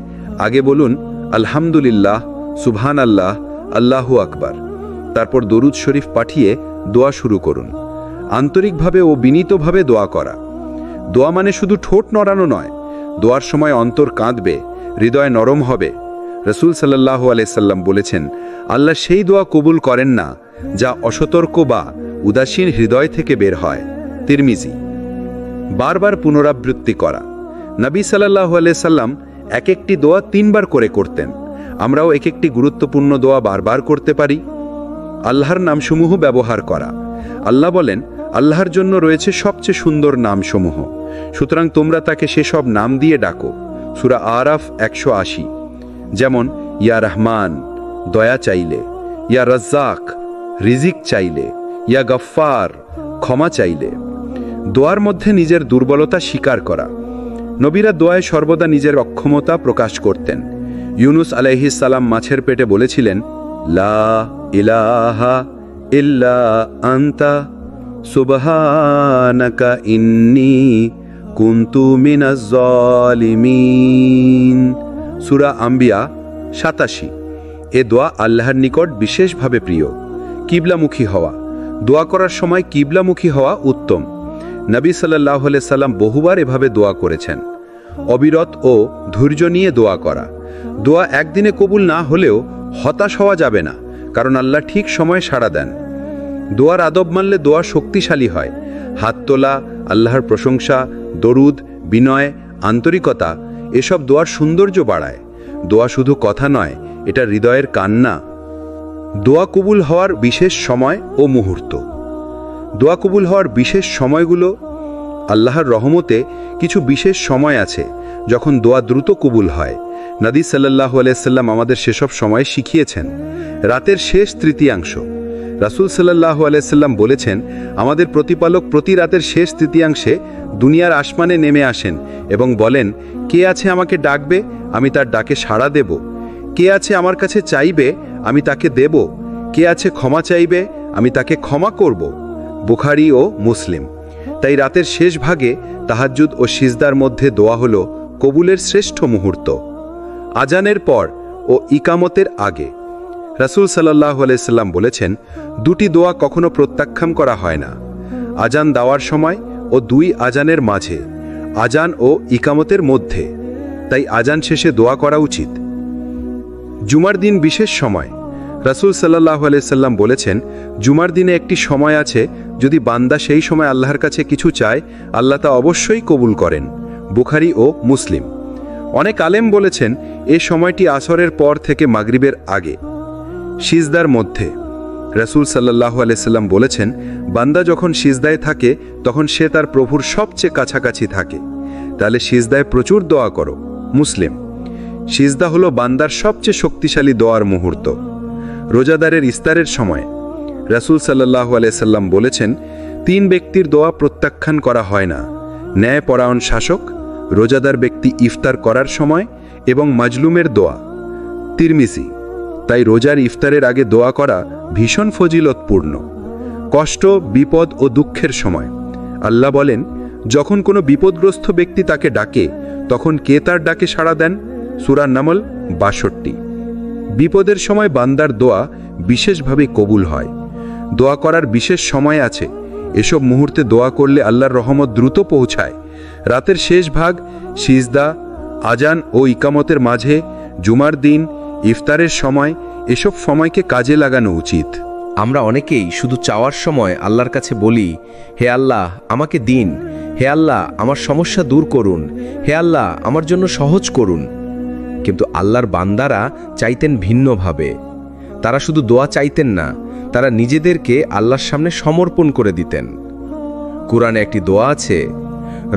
S2: আগে বলুন আলহামদুলিল্লাহ, সুবহানাল্লাহ, আল্লাহু আকবার, তারপর দরুদ শরীফ পাঠিয়ে দোয়া শুরু করুন। আন্তরিকভাবে ও বিনীতভাবে দোয়া করা। দোয়া মানে শুধু ঠোঁট নড়ানো নয়, দোয়ার সময় অন্তর কাঁদবে, হৃদয় নরম হবে। রাসূল সাল্লাল্লাহু আলাইহি সাল্লাম বলেছেন, আল্লাহ সেই দোয়া কবুল করেন না যা অসতর্ক বা উদাসীন হৃদয় থেকে বের হয়। তিরমিজি। বারবার পুনরাবৃত্তি করা। নবী সাল্লাল্লাহু আলাইহি সাল্লাম এক একটি দোয়া 3 বার করে করতেন। আমরাও এক একটি গুরুত্বপূর্ণ দোয়া বারবার করতে পারি। আল্লাহর নামসমূহ ব্যবহার করা। আল্লাহ বলেন, আল্লাহর জন্য রয়েছে সবচেয়ে সুন্দর নামসমূহ, সুতরাং তোমরা তাকে সেসব নাম দিয়ে ডাকো। সূরা আরাফ 180। যেমন ইয়া রহমান, দয়া চাইলে; ইয়া রাজ্জাক, রিজিক চাইলে; ইয়া গফফার, ক্ষমা চাইলে। দোয়ার মধ্যে নিজের দুর্বলতা স্বীকার করা। নবীরা দোয়ায় সর্বদা নিজের অক্ষমতা প্রকাশ করতেন। ইউনুস আলাইহিস সালাম মাছের পেটে বলেছিলেন, লা ইলাহা ইল্লা আনতা সুবহানাকা ইন্নী কুনতু মিনাজ জালিমিন। সূরা আম্বিয়া 87। এ দোয়া আল্লাহর নিকট বিশেষভাবে প্রিয়। কিবলামুখী হওয়া। দোয়া করার সময় কিবলামুখী হওয়া উত্তম। নবী সাল্লাল্লাহু আলাইহি সাল্লাম বহুবার এভাবে দোয়া করেছেন। অবিরত ও ধৈর্য নিয়ে দোয়া করা। দোয়া একদিনে কবুল না হলেও হতাশ হওয়া যাবে না, কারণ আল্লাহ ঠিক সময়ে সাড়া দেন। দোয়ার আদব মানলে দোয়া শক্তিশালী হয়। হাত তোলা, আল্লাহর প্রশংসা, দরুদ, বিনয়, আন্তরিকতা এসব দোয়ার সৌন্দর্য বাড়ায়। দোয়া শুধু কথা নয়, এটা হৃদয়ের কান্না। দোয়া কবুল হওয়ার বিশেষ সময় ও মুহূর্ত। দোয়া কবুল হওয়ার বিশেষ সময়গুলো। আল্লাহর রহমতে কিছু বিশেষ সময় আছে যখন দোয়া দ্রুত কবুল হয়। নবী সাল্লাল্লাহু আলাইহি সাল্লাম আমাদের সেসব সময় শিখিয়েছেন। রাতের শেষ তৃতীয়াংশ। রাসূল সাল্লাল্লাহু আলাইহি সাল্লাম বলেছেন, আমাদের প্রতিপালক প্রতি রাতের শেষ তৃতীয়াংশে দুনিয়ার আসমানে নেমে আসেন এবং বলেন, কে আছে আমাকে ডাকবে, আমি তার ডাকে সাড়া দেব। কে আছে আমার কাছে চাইবে, আমি তাকে দেব। কে আছে ক্ষমা চাইবে, আমি তাকে ক্ষমা করব। বুখারী ও মুসলিম। তাই রাতের শেষ ভাগে তাহাজ্জুদ ও সিজদার মধ্যে দোয়া হলো কবুলের শ্রেষ্ঠ মুহূর্ত। আজানের পর ও ইকামতের আগে। রাসূল সাল্লাল্লাহু আলাইহি সাল্লাম বলেছেন, 2টি দোয়া কখনো প্রত্যাখ্যান করা হয় না। আজান দেওয়ার সময় ও 2 আজানের মাঝে, আজান ও ইকামতের মধ্যে। তাই আজান শেষে দোয়া করা উচিত। জুমার দিন বিশেষ সময়। রাসূল সাল্লাল্লাহু আলাইহি সাল্লাম বলেছেন, জুমার দিনে একটি সময় আছে, যদি বান্দা সেই সময় আল্লাহর কাছে কিছু চায়, আল্লাহ তা অবশ্যই কবুল করেন। বুখারী ও মুসলিম। অনেক আলেম বলেছেন, এ সময়টি আসরের পর থেকে মাগরিবের আগে। সিজদার মধ্যে। রাসূল সাল্লাল্লাহু আলাইহি সাল্লাম বলেছেন, বান্দা যখন সিজদায় থাকে তখন সে তার প্রভুর সবচেয়ে কাছাকাছি থাকে। তাহলে সিজদায় প্রচুর দোয়া করো। মুসলিম। সিজদা হলো বান্দার সবচেয়ে শক্তিশালী দোয়ার মুহূর্ত। রোজাদারের ইফতারের সময়। রাসূল সাল্লাল্লাহু আলাইহি সাল্লাম বলেছেন, 3 ব্যক্তির দোয়া প্রত্যাখ্যান করা হয় না: ন্যায়পরায়ণ শাসক, রোজাদার ব্যক্তি ইফতার করার সময় এবং মাজলুমের দোয়া। তিরমিজি। তাই রোজার ইফতারের আগে দোয়া করা ভীষণ ফজিলতপূর্ণ। কষ্ট, বিপদ ও দুঃখের সময়। আল্লাহ বলেন, যখন কোনো বিপদগ্রস্ত ব্যক্তি তাকে ডাকে তখন কে তার ডাকে সাড়া দেন? সূরা নামল 62। বিপদের সময় বান্দার দোয়া বিশেষভাবে কবুল হয়। দোয়া করার বিশেষ সময় আছে। এসব মুহূর্তে দোয়া করলে আল্লাহর রহমত দ্রুত পৌঁছায়। রাতের শেষ ভাগ, সিজদা, আজান ও ইকামতের মাঝে, জুমার দিন, ইফতারের সময়, এসব সময়কে কাজে লাগানো উচিত।
S1: আমরা অনেকেই শুধু চাওয়ার সময় আল্লাহর কাছে বলি, হে আল্লাহ আমাকে দিন, হে আল্লাহ আমার সমস্যা দূর করুন, হে আল্লাহ আমার জন্য সহজ করুন। কিন্তু আল্লাহর বান্দারা চাইতেন ভিন্নভাবে। তারা শুধু দোয়া চাইতেন না, তারা নিজেদেরকে আল্লাহর সামনে সমর্পণ করে দিতেন। কুরআনে একটি দোয়া আছে,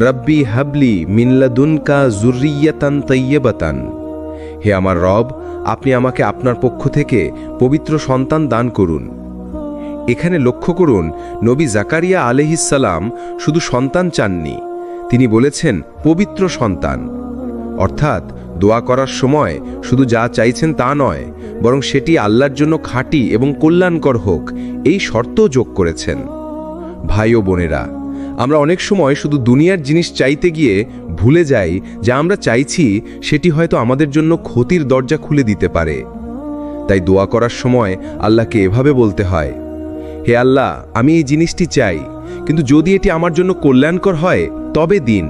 S1: রব্বি হাবলি মিনলাদুনকা যুররিয়াতান তাইয়্যিবাতান। হে আমার রব, আপনি আমাকে আপনার পক্ষ থেকে পবিত্র সন্তান দান করুন। এখানে লক্ষ্য করুন, নবী জাকারিয়া আলাইহিসসালাম শুধু সন্তান চাননি, তিনি বলেছেন পবিত্র সন্তান। অর্থাৎ দোয়া করার সময় শুধু যা চাইছেন তা নয়, বরং সেটি আল্লাহর জন্য খাঁটি এবং কল্যাণকর হোক, এই শর্তও যোগ করেছেন। ভাই ও বোনেরা, আমরা অনেক সময় শুধু দুনিয়ার জিনিস চাইতে গিয়ে ভুলে যাই যা আমরা চাইছি সেটি হয়তো আমাদের জন্য ক্ষতির দরজা খুলে দিতে পারে। তাই দোয়া করার সময় আল্লাহকে এভাবে বলতে হয়, হে আল্লাহ আমি এই জিনিসটি চাই, কিন্তু যদি এটি আমার জন্য কল্যাণকর হয় তবে দিন,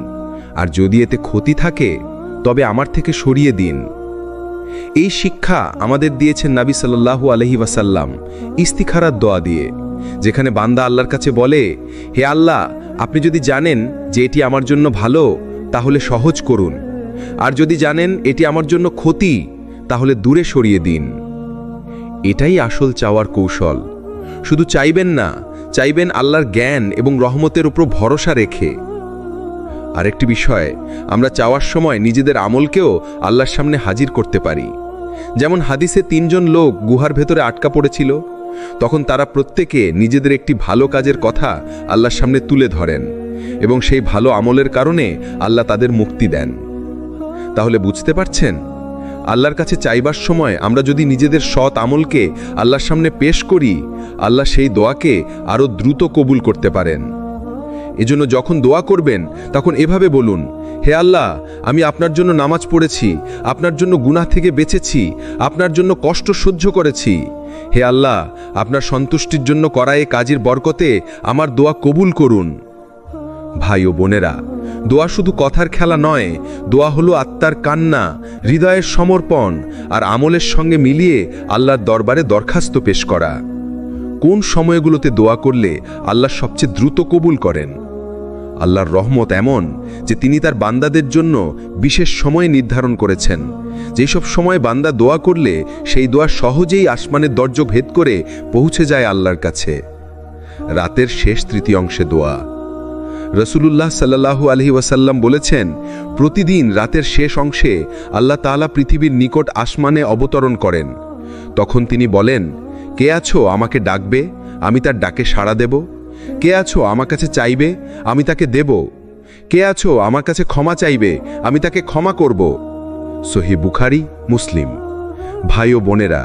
S1: আর যদি এতে ক্ষতি থাকে তবে আমার থেকে সরিয়ে দিন। এই শিক্ষা আমাদের দিয়েছেন নবী সাল্লাল্লাহু আলাইহি ওয়াসাল্লাম ইস্তিখারার দোয়া দিয়ে, যেখানে বান্দা আল্লাহর কাছে বলে, হে আল্লাহ আপনি যদি জানেন যে এটি আমার জন্য ভালো তাহলে সহজ করুন, আর যদি জানেন এটি আমার জন্য ক্ষতি তাহলে দূরে সরিয়ে দিন। এটাই আসল চাওয়ার কৌশল। শুধু চাইবেন না, চাইবেন আল্লাহর জ্ঞান এবং রহমতের উপর ভরসা রেখে। আরেকটি বিষয়, আমরা চাওয়ার সময় নিজেদের আমলকেও আল্লাহর সামনে হাজির করতে পারি। যেমন হাদিসে 3 জন লোক গুহার ভেতরে আটকা পড়েছিল, তখন তারা প্রত্যেকে নিজেদের একটি ভালো কাজের কথা আল্লাহর সামনে তুলে ধরেন, এবং সেই ভালো আমলের কারণে আল্লাহ তাদের মুক্তি দেন। তাহলে বুঝতে পারছেন, আল্লাহর কাছে চাইবার সময় আমরা যদি নিজেদের সৎ আমলকে আল্লাহর সামনে পেশ করি, আল্লাহ সেই দোয়াকে আরও দ্রুত কবুল করতে পারেন। এজন্য যখন দোয়া করবেন তখন এভাবে বলুন, হে আল্লাহ আমি আপনার জন্য নামাজ পড়েছি, আপনার জন্য গুনাহ থেকে বেঁচেছি, আপনার জন্য কষ্ট সহ্য করেছি। হে আল্লাহ আপনার সন্তুষ্টির জন্য করা এ কাজের বরকতে আমার দোয়া কবুল করুন। ভাই ও বোনেরা, দোয়া শুধু কথার খেলা নয়, দোয়া হলো আত্মার কান্না, হৃদয়ের সমর্পণ আর আমলের সঙ্গে মিলিয়ে আল্লাহর দরবারে দরখাস্ত পেশ করা। কোন সময়গুলোতে দোয়া করলে আল্লাহ সবচেয়ে দ্রুত কবুল করেন? আল্লাহর রহমত এমন যে তিনি তার বান্দাদের জন্য বিশেষ সময় নির্ধারণ করেছেন। যেসব সময় বান্দা দোয়া করলে সেই দোয়া সহজেই আসমানের দরজা ভেদ করে পৌঁছে যায় আল্লাহর কাছে। রাতের শেষ তৃতীয়াংশে দোয়া। রাসূলুল্লাহ সাল্লাল্লাহু আলাইহি ওয়াসাল্লাম বলেছেন, প্রতিদিন রাতের শেষ অংশে আল্লাহ তাআলা পৃথিবীর নিকট আসমানে অবতরণ করেন। তখন তিনি বলেন, কে আছো আমাকে ডাকবে, আমি তার ডাকে সাড়া দেব? কে আছো আমার কাছে চাইবে, আমি তাকে দেব? কে আছো আমার কাছে ক্ষমা চাইবে, আমি তাকে ক্ষমা করব? সহিহ বুখারী, মুসলিম। ভাই ও বোনেরা,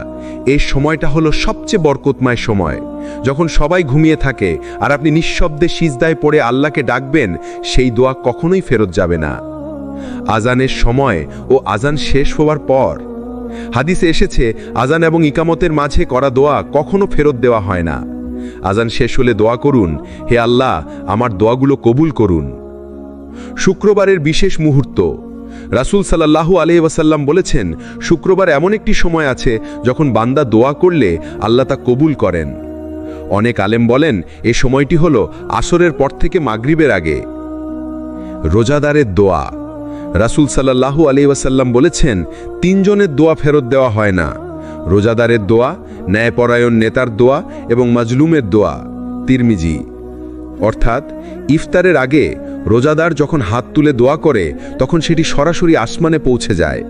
S1: এই সময়টা হলো সবচেয়ে বরকতময় সময়। যখন সবাই ঘুমিয়ে থাকে আর আপনি নিঃশব্দে সিজদায় পড়ে আল্লাহকে ডাকবেন, সেই দোয়া কখনোই ফেরত যাবে না। আজানের সময় ও আজান শেষ হওয়ার পর। হাদিসে এসেছে, আজান এবং ইকামতের মাঝে করা দোয়া কখনো ফেরত দেওয়া হয় না। আজান শেষ হলে দোয়া করুন, হে আল্লাহ আমার দোয়াগুলো কবুল করুন। শুক্রবারের বিশেষ মুহূর্ত। রাসূল সাল্লাল্লাহু আলাইহি ওয়াসাল্লাম বলেছেন, শুক্রবার এমন একটি সময় আছে যখন বান্দা দোয়া করলে আল্লাহ তা কবুল করেন। অনেক আলেম বলেন এ সময়টি হলো আসরের পর থেকে মাগরিবের আগে। রোজাদারের দোয়া। রাসূল সাল্লাল্লাহু আলাইহি ওয়াসাল্লাম বলেছেন, 3 জনের দোয়া ফেরত দেওয়া হয় না: রোজাদারের দোয়া, ন্যায়পরায়ণ নেতার দোয়া এবং মাজলুমের দোয়া। তিরমিজি। অর্থাৎ ইফতারের আগে রোজাদার যখন হাত তুলে দোয়া করে তখন সেটি সরাসরি আসমানে পৌঁছে যায়।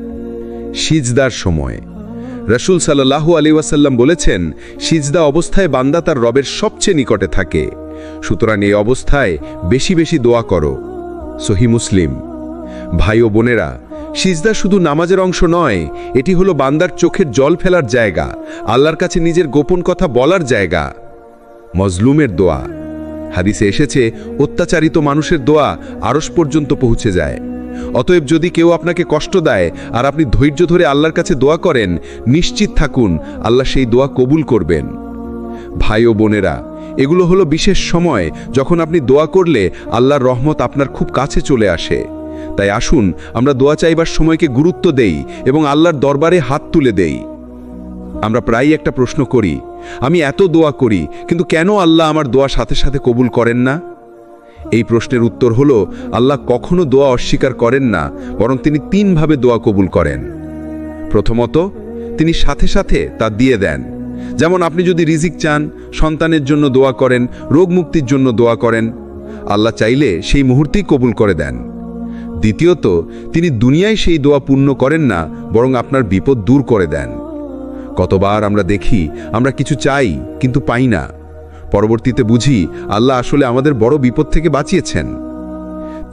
S1: সিজদার সময়। রাসূল সাল্লাল্লাহু আলাইহি ওয়াসাল্লাম বলেছেন, সিজদা অবস্থায় বান্দা তার রবের সবচেয়ে নিকটে থাকে, সুতরাং এই অবস্থায় বেশি বেশি দোয়া করো। সহিহ মুসলিম। ভাই ও বোনেরা, সিজদা শুধু নামাজের অংশ নয়, এটি হলো বান্দার চোখের জল ফেলার জায়গা, আল্লাহর কাছে নিজের গোপন কথা বলার জায়গা। মজলুমের দোয়া। হাদিসে এসেছে, অত্যাচারিত মানুষের দোয়া আরশ পর্যন্ত পৌঁছে যায়। অতএব যদি কেউ আপনাকে কষ্ট দেয় আর আপনি ধৈর্য ধরে আল্লাহর কাছে দোয়া করেন, নিশ্চিত থাকুন আল্লাহ সেই দোয়া কবুল করবেন। ভাই ও বোনেরা,
S2: এগুলো হলো বিশেষ সময় যখন আপনি দোয়া করলে আল্লাহর রহমত আপনার খুব কাছে চলে আসে। তাই আসুন আমরা দোয়া চাইবার সময়কে গুরুত্ব দেই এবং আল্লাহর দরবারে হাত তুলে দেই। আমরা প্রায়ই একটা প্রশ্ন করি, আমি এত দোয়া করি কিন্তু কেন আল্লাহ আমার দোয়া সাথে সাথে কবুল করেন না? এই প্রশ্নের উত্তর হলো, আল্লাহ কখনো দোয়া অস্বীকার করেন না, বরং তিনি তিনভাবে দোয়া কবুল করেন। প্রথমত, তিনি সাথে সাথে তা দিয়ে দেন। যেমন আপনি যদি রিজিক চান, সন্তানের জন্য দোয়া করেন, রোগ মুক্তির জন্য দোয়া করেন, আল্লাহ চাইলে সেই মুহূর্তেই কবুল করে দেন। দ্বিতীয়ত, তিনি দুনিয়ায় সেই দোয়া পূর্ণ করেন না, বরং আপনার বিপদ দূর করে দেন। কতবার আমরা দেখি আমরা কিছু চাই কিন্তু পাই না, পরবর্তীতে বুঝি আল্লাহ আসলে আমাদের বড় বিপদ থেকে বাঁচিয়েছেন।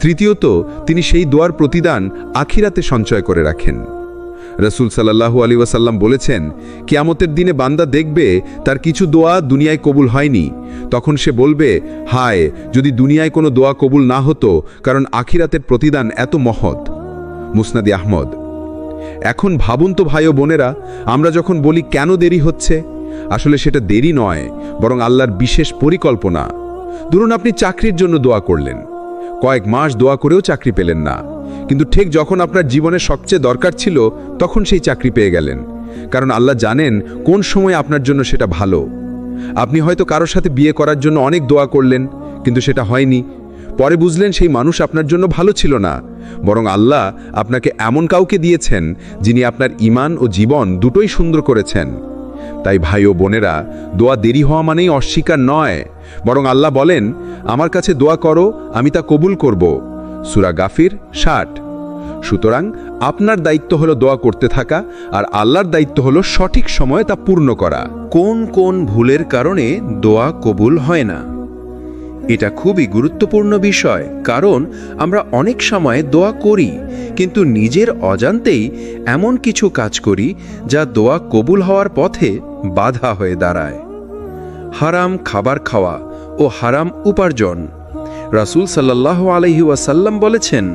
S2: তৃতীয়ত, তিনি সেই দোয়ার প্রতিদান আখিরাতে সঞ্চয় করে রাখেন। রাসূল সাল্লাল্লাহু আলাইহি ওয়াসাল্লাম বলেছেন, কিয়ামতের দিনে বান্দা দেখবে তার কিছু দোয়া দুনিয়ায় কবুল হয়নি, তখন সে বলবে, হায় যদি দুনিয়ায় কোনো দোয়া কবুল না হতো, কারণ আখিরাতের প্রতিদান এত মহৎ। মুসনাদে আহমদ। এখন ভাবুন তো ভাই ও বোনেরা, আমরা যখন বলি কেন দেরি হচ্ছে, আসলে সেটা দেরি নয়, বরং আল্লাহর বিশেষ পরিকল্পনা। ধরুন আপনি চাকরির জন্য দোয়া করলেন, কয়েক মাস দোয়া করেও চাকরি পেলেন না, কিন্তু ঠিক যখন আপনার জীবনে সবচেয়ে দরকার ছিল তখন সেই চাকরি পেয়ে গেলেন, কারণ আল্লাহ জানেন কোন সময় আপনার জন্য সেটা ভালো। আপনি হয়তো কারোর সাথে বিয়ে করার জন্য অনেক দোয়া করলেন, কিন্তু সেটা হয়নি। পরে বুঝলেন সেই মানুষ আপনার জন্য ভালো ছিল না, বরং আল্লাহ আপনাকে এমন কাউকে দিয়েছেন যিনি আপনার ঈমান ও জীবন দুটোই সুন্দর করেছেন। তাই ভাই ও বোনেরা, দোয়া দেরি হওয়া মানেই অস্বীকার নয়, বরং আল্লাহ বলেন, আমার কাছে দোয়া করো, আমি তা কবুল করব। সূরা গাফির 60। সুতরাং আপনার দায়িত্ব হলো দোয়া করতে থাকা, আর আল্লাহর দায়িত্ব হলো সঠিক সময়ে তা পূর্ণ করা।
S3: কোন কোন ভুলের কারণে দোয়া কবুল হয় না? এটা খুবই গুরুত্বপূর্ণ বিষয়, কারণ আমরা অনেক সময় দোয়া করি কিন্তু নিজের অজান্তেই এমন কিছু কাজ করি যা দোয়া কবুল হওয়ার পথে বাধা হয়ে দাঁড়ায়। হারাম খাবার খাওয়া ও হারাম উপার্জন। রাসূল সাল্লাল্লাহু আলাইহি ওয়াসাল্লাম বলেছেন,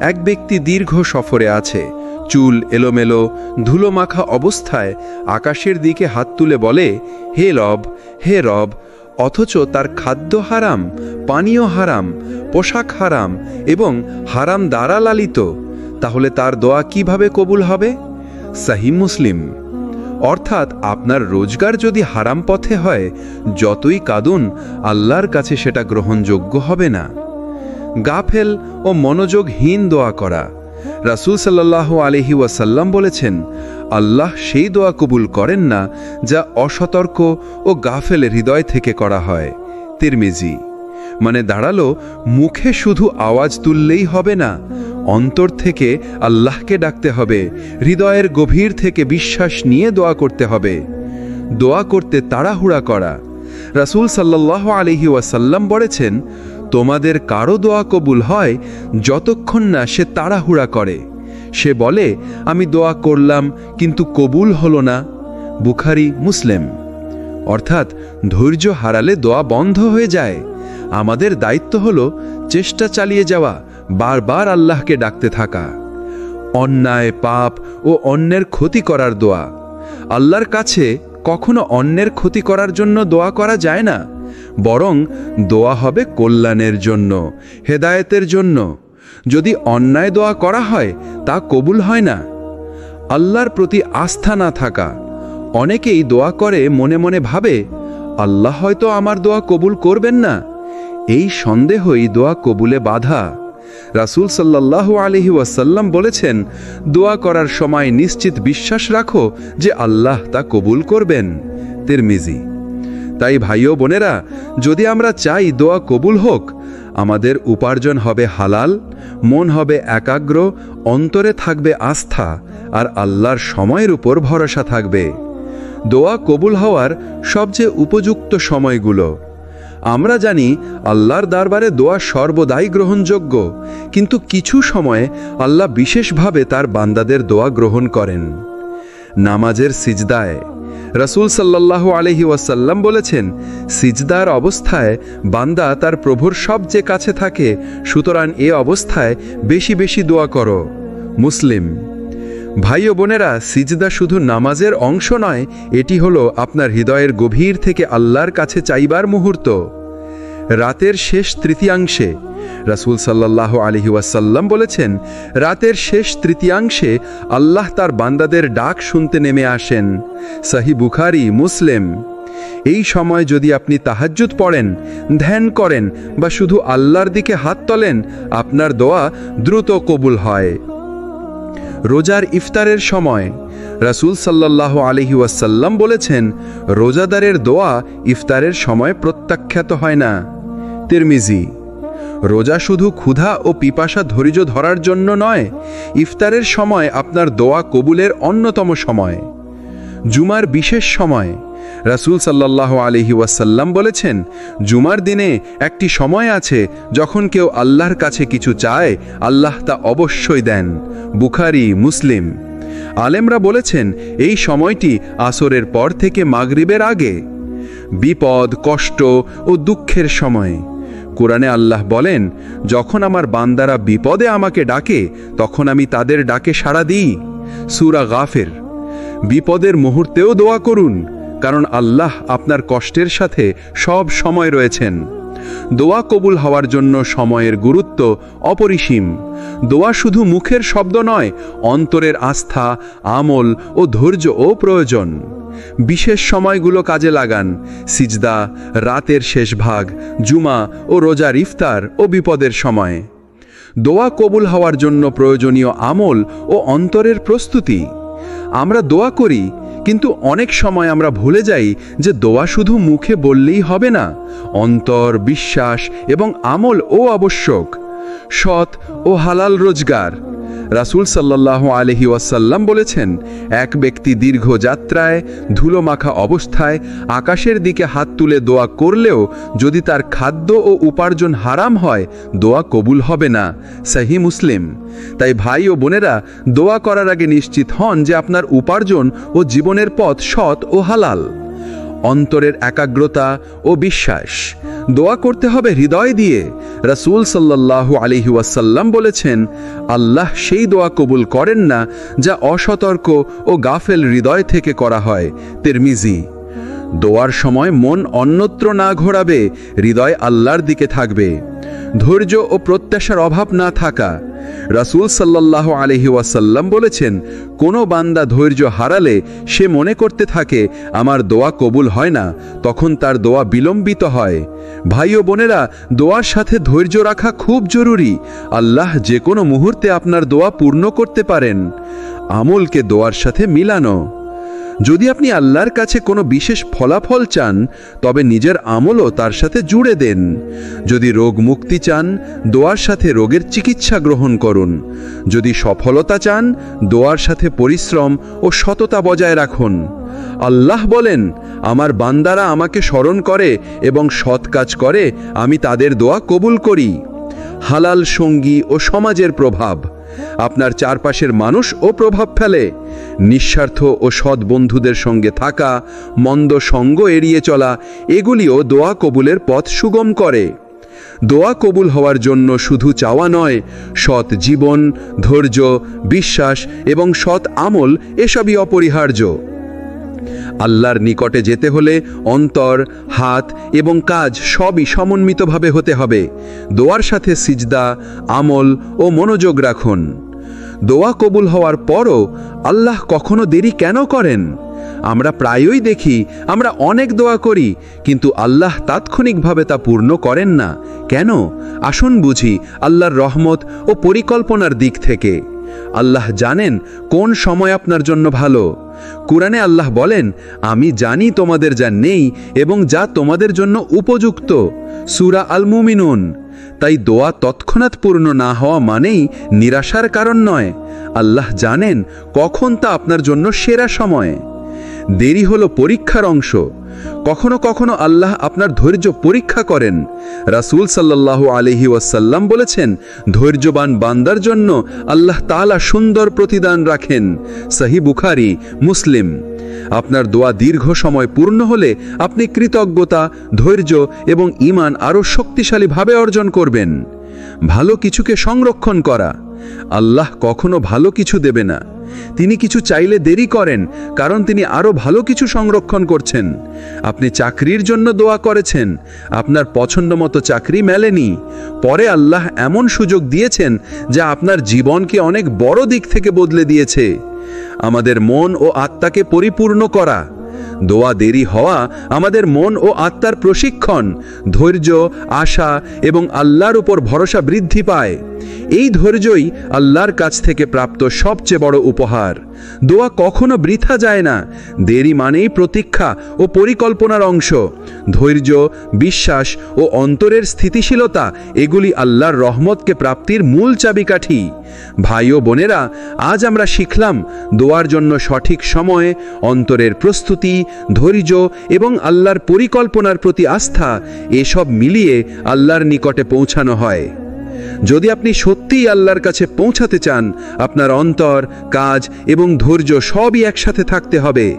S3: এক ব্যক্তি দীর্ঘ সফরে আছে, চুল এলোমেলো, ধুলো মাখা অবস্থায় আকাশের দিকে হাত তুলে বলে, হে রব, হে রব, অথচ তার খাদ্য হারাম, পানীয় হারাম, পোশাক হারাম এবং হারাম দ্বারা লালিত, তাহলে তার দোয়া কিভাবে কবুল হবে? সহিহ মুসলিম। অর্থাৎ আপনার রোজগার যদি হারাম পথে হয়, যতই কাঁদুন আল্লাহর কাছে সেটা গ্রহণযোগ্য হবে না। গাফেল ও মনোযোগহীন দোয়া করা। রাসূল সাল্লাল্লাহু আলাইহি ওয়াসাল্লাম বলেছেন, আল্লাহ সেই দোয়া কবুল করেন না যা অসতর্ক ও গাফেলের হৃদয় থেকে করা হয়। তিরমিজি। মানে দাঁড়ালো, মুখে শুধু আওয়াজ তুললেই হবে না, অন্তর থেকে আল্লাহকে ডাকতে হবে, হৃদয়ের গভীর থেকে বিশ্বাস নিয়ে দোয়া করতে হবে। দোয়া করতে তাড়াহুড়া করা। রাসূল সাল্লাল্লাহু আলাইহি ওয়াসাল্লাম বলেছেন, তোমাদের কারো দোয়া কবুল হয় যতক্ষণ না সে তাড়াহুড়া করে। সে বলে, আমি দোয়া করলাম কিন্তু কবুল হলো না। বুখারী, মুসলিম। অর্থাৎ ধৈর্য হারালে দোয়া বন্ধ হয়ে যায়। আমাদের দায়িত্ব হলো চেষ্টা চালিয়ে যাওয়া, বারবার আল্লাহকে ডাকতে থাকা। অন্যায়, পাপ ও অন্যের ক্ষতি করার দোয়া। আল্লাহর কাছে কখনো অন্যের ক্ষতি করার জন্য দোয়া করা যায় না, বরং দোয়া হবে কল্যাণের জন্য, হেদায়েতের জন্য। যদি অন্যায় দোয়া করা হয় তা কবুল হয় না। আল্লাহর প্রতি আস্থা না থাকা। অনেকেই দোয়া করে মনে মনে ভাবে, আল্লাহ হয়তো আমার দোয়া কবুল করবেন না। এই সন্দেহই দোয়া কবুলে বাধা। রাসূল সাল্লাল্লাহু আলাইহি ওয়াসাল্লাম বলেছেন, দোয়া করার সময় নিশ্চিত বিশ্বাস রাখো যে আল্লাহ তা কবুল করবেন। তিরমিজি। তাই ভাই ও বোনেরা, যদি আমরা চাই দোয়া কবুল হোক, আমাদের উপার্জন হবে হালাল, মন হবে একাগ্র, অন্তরে থাকবে আস্থা, আর আল্লাহর সময়ের উপর ভরসা থাকবে। দোয়া কবুল হওয়ার সবচেয়ে উপযুক্ত সময়গুলো। আমরা জানি আল্লাহর দরবারে দোয়া সর্বদাই গ্রহণযোগ্য, কিন্তু কিছু সময়ে আল্লাহ বিশেষভাবে তার বান্দাদের দোয়া গ্রহণ করেন। নামাজের সিজদায়। রাসূল সাল্লাল্লাহু আলাইহি ওয়াসাল্লাম বলেছেন, সিজদার অবস্থায় বান্দা তার প্রভুর সবচেয়ে কাছে থাকে, সুতরাং এ অবস্থায় বেশি বেশি দোয়া করো। মুসলিম। ভাই ও বোনেরা, সিজদা শুধু নামাজের অংশ নয়, এটি হলো আপনার হৃদয়ের গভীর থেকে আল্লাহর কাছে চাইবার মুহূর্ত। রাতের শেষ তৃতীয়াংশে রাসূল সাল্লাল্লাহু আলাইহি ওয়াসাল্লাম বলেছেন, রাতের শেষ তৃতীয়াংশে আল্লাহ তার বান্দাদের ডাক শুনতে নেমে আসেন। সহিহ বুখারী, মুসলিম। এই সময় যদি আপনি তাহাজ্জুদ পড়েন, ধ্যান করেন বা শুধু আল্লাহর দিকে হাত তোলেন, আপনার দোয়া দ্রুত কবুল হয়। রোজার ইফতারের সময় রাসূল সাল্লাল্লাহু আলাইহি ওয়াসাল্লাম বলেছেন, রোজাদারের দোয়া ইফতারের সময় প্রত্যাখ্যাত হয় না। তিরমিজি। রোজা শুধু ক্ষুধা ও পিপাসা ধৈর্য ধরার জন্য নয়, ইফতারের সময় আপনার দোয়া কবুলের অন্যতম সময়। জুমার বিশেষ সময় রাসূল সাল্লাল্লাহু আলাইহি ওয়াসাল্লাম বলেছেন, জুমার দিনে একটি সময় আছে যখন কেউ আল্লাহর কাছে কিছু চায়, আল্লাহ তা অবশ্যই দেন। বুখারী, মুসলিম। আলেমরা বলেছেন, এই সময়টি আসরের পর থেকে মাগরিবের আগে। বিপদ, কষ্ট ও দুঃখের সময় কোরআনে আল্লাহ বলেন, যখন আমার বান্দারা বিপদে আমাকে ডাকে, তখন আমি তাদের ডাকে সাড়া দিই। সূরা গাফির। বিপদের মুহূর্তেও দোয়া করুন, কারণ আল্লাহ আপনার কষ্টের সাথে সব সময় রয়েছেন। দোয়া কবুল হওয়ার জন্য সময়ের গুরুত্ব অপরিসীম। দোয়া শুধু মুখের শব্দ নয়, অন্তরের আস্থা, আমল ও ধৈর্যও প্রয়োজন। বিশেষ সময়গুলো কাজে লাগান। সিজদা, রাতের শেষ ভাগ, জুমা ও রোজার ইফতার ও বিপদের সময়। দোয়া কবুল হওয়ার জন্য প্রয়োজনীয় আমল ও অন্তরের প্রস্তুতি। আমরা দোয়া করি, কিন্তু অনেক সময় আমরা ভুলে যাই যে দোয়া শুধু মুখে বললেই হবে না, অন্তর, বিশ্বাস এবং আমলও আবশ্যক। সৎ ও হালাল রোজগার। রাসূল সাল্লাল্লাহু আলাইহি ওয়াসাল্লাম বলেছেন, এক ব্যক্তি দীর্ঘ যাত্রায় ধুলোমাখা অবস্থায় আকাশের দিকে হাত তুলে দোয়া করলেও যদি তার খাদ্য ও উপার্জন হারাম হয়, দোয়া কবুল হবে না। সহিহ মুসলিম। তাই ভাই ও বোনেরা, দোয়া করার আগে নিশ্চিত হন যে আপনার উপার্জন ও জীবনের পথ সৎ ও হালাল। অন্তরের একাগ্রতা ও বিশ্বাস। দোয়া করতে হবে হৃদয় দিয়ে। রাসূল সাল্লাল্লাহু আলাইহি ওয়াসাল্লাম বলেছেন, আল্লাহ সেই দোয়া কবুল করেন না যা অসতর্ক ও গাফেল হৃদয় থেকে করা হয়। তিরমিজি। দোয়ার সময় মন অন্যত্র না ঘোরাবে, হৃদয় আল্লাহর দিকে থাকবে। ধৈর্য ও প্রত্যাশার অভাব না থাকা। রাসূল সাল্লাল্লাহু আলাইহি ওয়াসাল্লাম বলেছেন, কোনো বান্দা ধৈর্য হারালে সে মনে করতে থাকে আমার দোয়া কবুল হয় না, তখন তার দোয়া বিলম্বিত হয়। ভাই ও বোনেরা, দোয়ার সাথে ধৈর্য রাখা খুব জরুরি। আল্লাহ যে কোনো মুহূর্তে আপনার দোয়া পূর্ণ করতে পারেন। আমলকে দোয়ার সাথে মিলানো। যদি আপনি আল্লাহর কাছে কোনো বিশেষ ফলাফল চান, তবে নিজের আমলও তার সাথে জুড়ে দেন। যদি রোগ মুক্তি চান, দোয়ার সাথে রোগের চিকিৎসা গ্রহণ করুন। যদি সফলতা চান, দোয়ার সাথে পরিশ্রম ও সততা বজায় রাখুন। আল্লাহ বলেন, আমার বান্দারা আমাকে স্মরণ করে এবং সৎ কাজ করে, আমি তাদের দোয়া কবুল করি। হালাল সঙ্গী ও সমাজের প্রভাব। আপনার চারপাশের মানুষও প্রভাব ফেলে। নিঃস্বার্থ ও সৎ বন্ধুদের সঙ্গে থাকা, মন্দ সঙ্গ এড়িয়ে চলা, এগুলিও দোয়া কবুলের পথ সুগম করে। দোয়া কবুল হওয়ার জন্য শুধু চাওয়া নয়, সৎ জীবন, ধৈর্য, বিশ্বাস এবং সৎ আমল এসবই অপরিহার্য। আল্লাহর নিকটে যেতে হলে অন্তর, হাত এবং কাজ সবই সমন্বিতভাবে হতে হবে। দোয়ার সাথে সিজদা, আমল ও মনোযোগ রাখুন। দোয়া কবুল হওয়ার পরও আল্লাহ কখনো দেরি কেন করেন? আমরা প্রায়ই দেখি আমরা অনেক দোয়া করি, কিন্তু আল্লাহ তাৎক্ষণিকভাবে তা পূর্ণ করেন না। কেন? আসুন বুঝি আল্লাহর রহমত ও পরিকল্পনার দিক থেকে। আল্লাহ জানেন কোন সময় আপনার জন্য ভালো। কুরআনে আল্লাহ বলেন, আমি জানি তোমাদের যা নেই এবং যা তোমাদের জন্য উপযুক্ত। সূরা আল মুমিনুন। তাই দোয়া তৎক্ষণাৎ পূর্ণ না হওয়া মানেই নিরাশার কারণ নয়। আল্লাহ জানেন কখন তা আপনার জন্য সেরা সময়। দেরি হলো পরীক্ষার অংশ। কখনো কখনো আল্লাহ আপনার ধৈর্য পরীক্ষা করেন। রাসূল সাল্লাল্লাহু আলাইহি ওয়াসাল্লাম বলেছেন, ধৈর্যবান বান্দার জন্য আল্লাহ তাআলা সুন্দর প্রতিদান রাখেন। সহিহ বুখারী, মুসলিম। আপনার দোয়া দীর্ঘ সময় পূর্ণ হলে আপনি কৃতজ্ঞতা, ধৈর্য এবং ঈমান আরও শক্তিশালীভাবে অর্জন করবেন। ভালো কিছুকে সংরক্ষণ করা। আল্লাহ কখনো ভালো কিছু দেবে না, তিনি কিছু চাইলে দেরি করেন, কারণ তিনি আরও ভালো কিছু সংরক্ষণ করছেন। আপনি চাকরির জন্য দোয়া করেছেন, আপনার পছন্দ মতো চাকরি মেলেনি, পরে আল্লাহ এমন সুযোগ দিয়েছেন যা আপনার জীবনকে অনেক বড় দিক থেকে বদলে দিয়েছে। আমাদের মন ও আত্মাকে পরিপূর্ণ করা। দোয়া দেরি হওয়া আমাদের মন ও আত্মার প্রশিক্ষণ, ধৈর্য, আশা এবং আল্লাহর উপর ভরসা বৃদ্ধি পায়। এই ধৈর্যই আল্লাহর কাছ থেকে প্রাপ্ত সবচেয়ে বড় উপহার। দোয়া কখনো বৃথা যায় না। দেরি মানেই প্রতীক্ষা ও পরিকল্পনার অংশ। ধৈর্য, বিশ্বাস ও অন্তরের স্থিতিশীলতা এগুলি আল্লাহর রহমতকে প্রাপ্তির মূল চাবিকাঠি। ভাই ও বোনেরা, আজ আমরা শিখলাম দোয়ার জন্য সঠিক সময়, অন্তরের প্রস্তুতি, ধৈর্য এবং আল্লাহর পরিকল্পনার প্রতি আস্থা, এসব মিলিয়ে আল্লাহর নিকটে পৌঁছানো হয়। যদি আপনি সত্যিই আল্লাহর কাছে পৌঁছাতে চান, আপনার অন্তর, কাজ এবং ধৈর্য সবই একসাথে থাকতে হবে।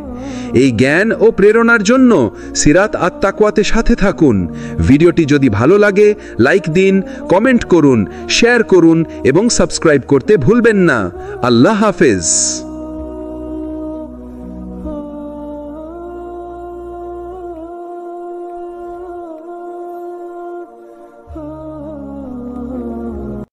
S3: এই জ্ঞান ও প্রেরণার জন্য সিরাত আত-তাকওয়াতে সাথে থাকুন। ভিডিওটি যদি ভালো লাগে লাইক দিন, কমেন্ট করুন, শেয়ার করুন এবং সাবস্ক্রাইব করতে ভুলবেন না। আল্লাহ হাফেজ।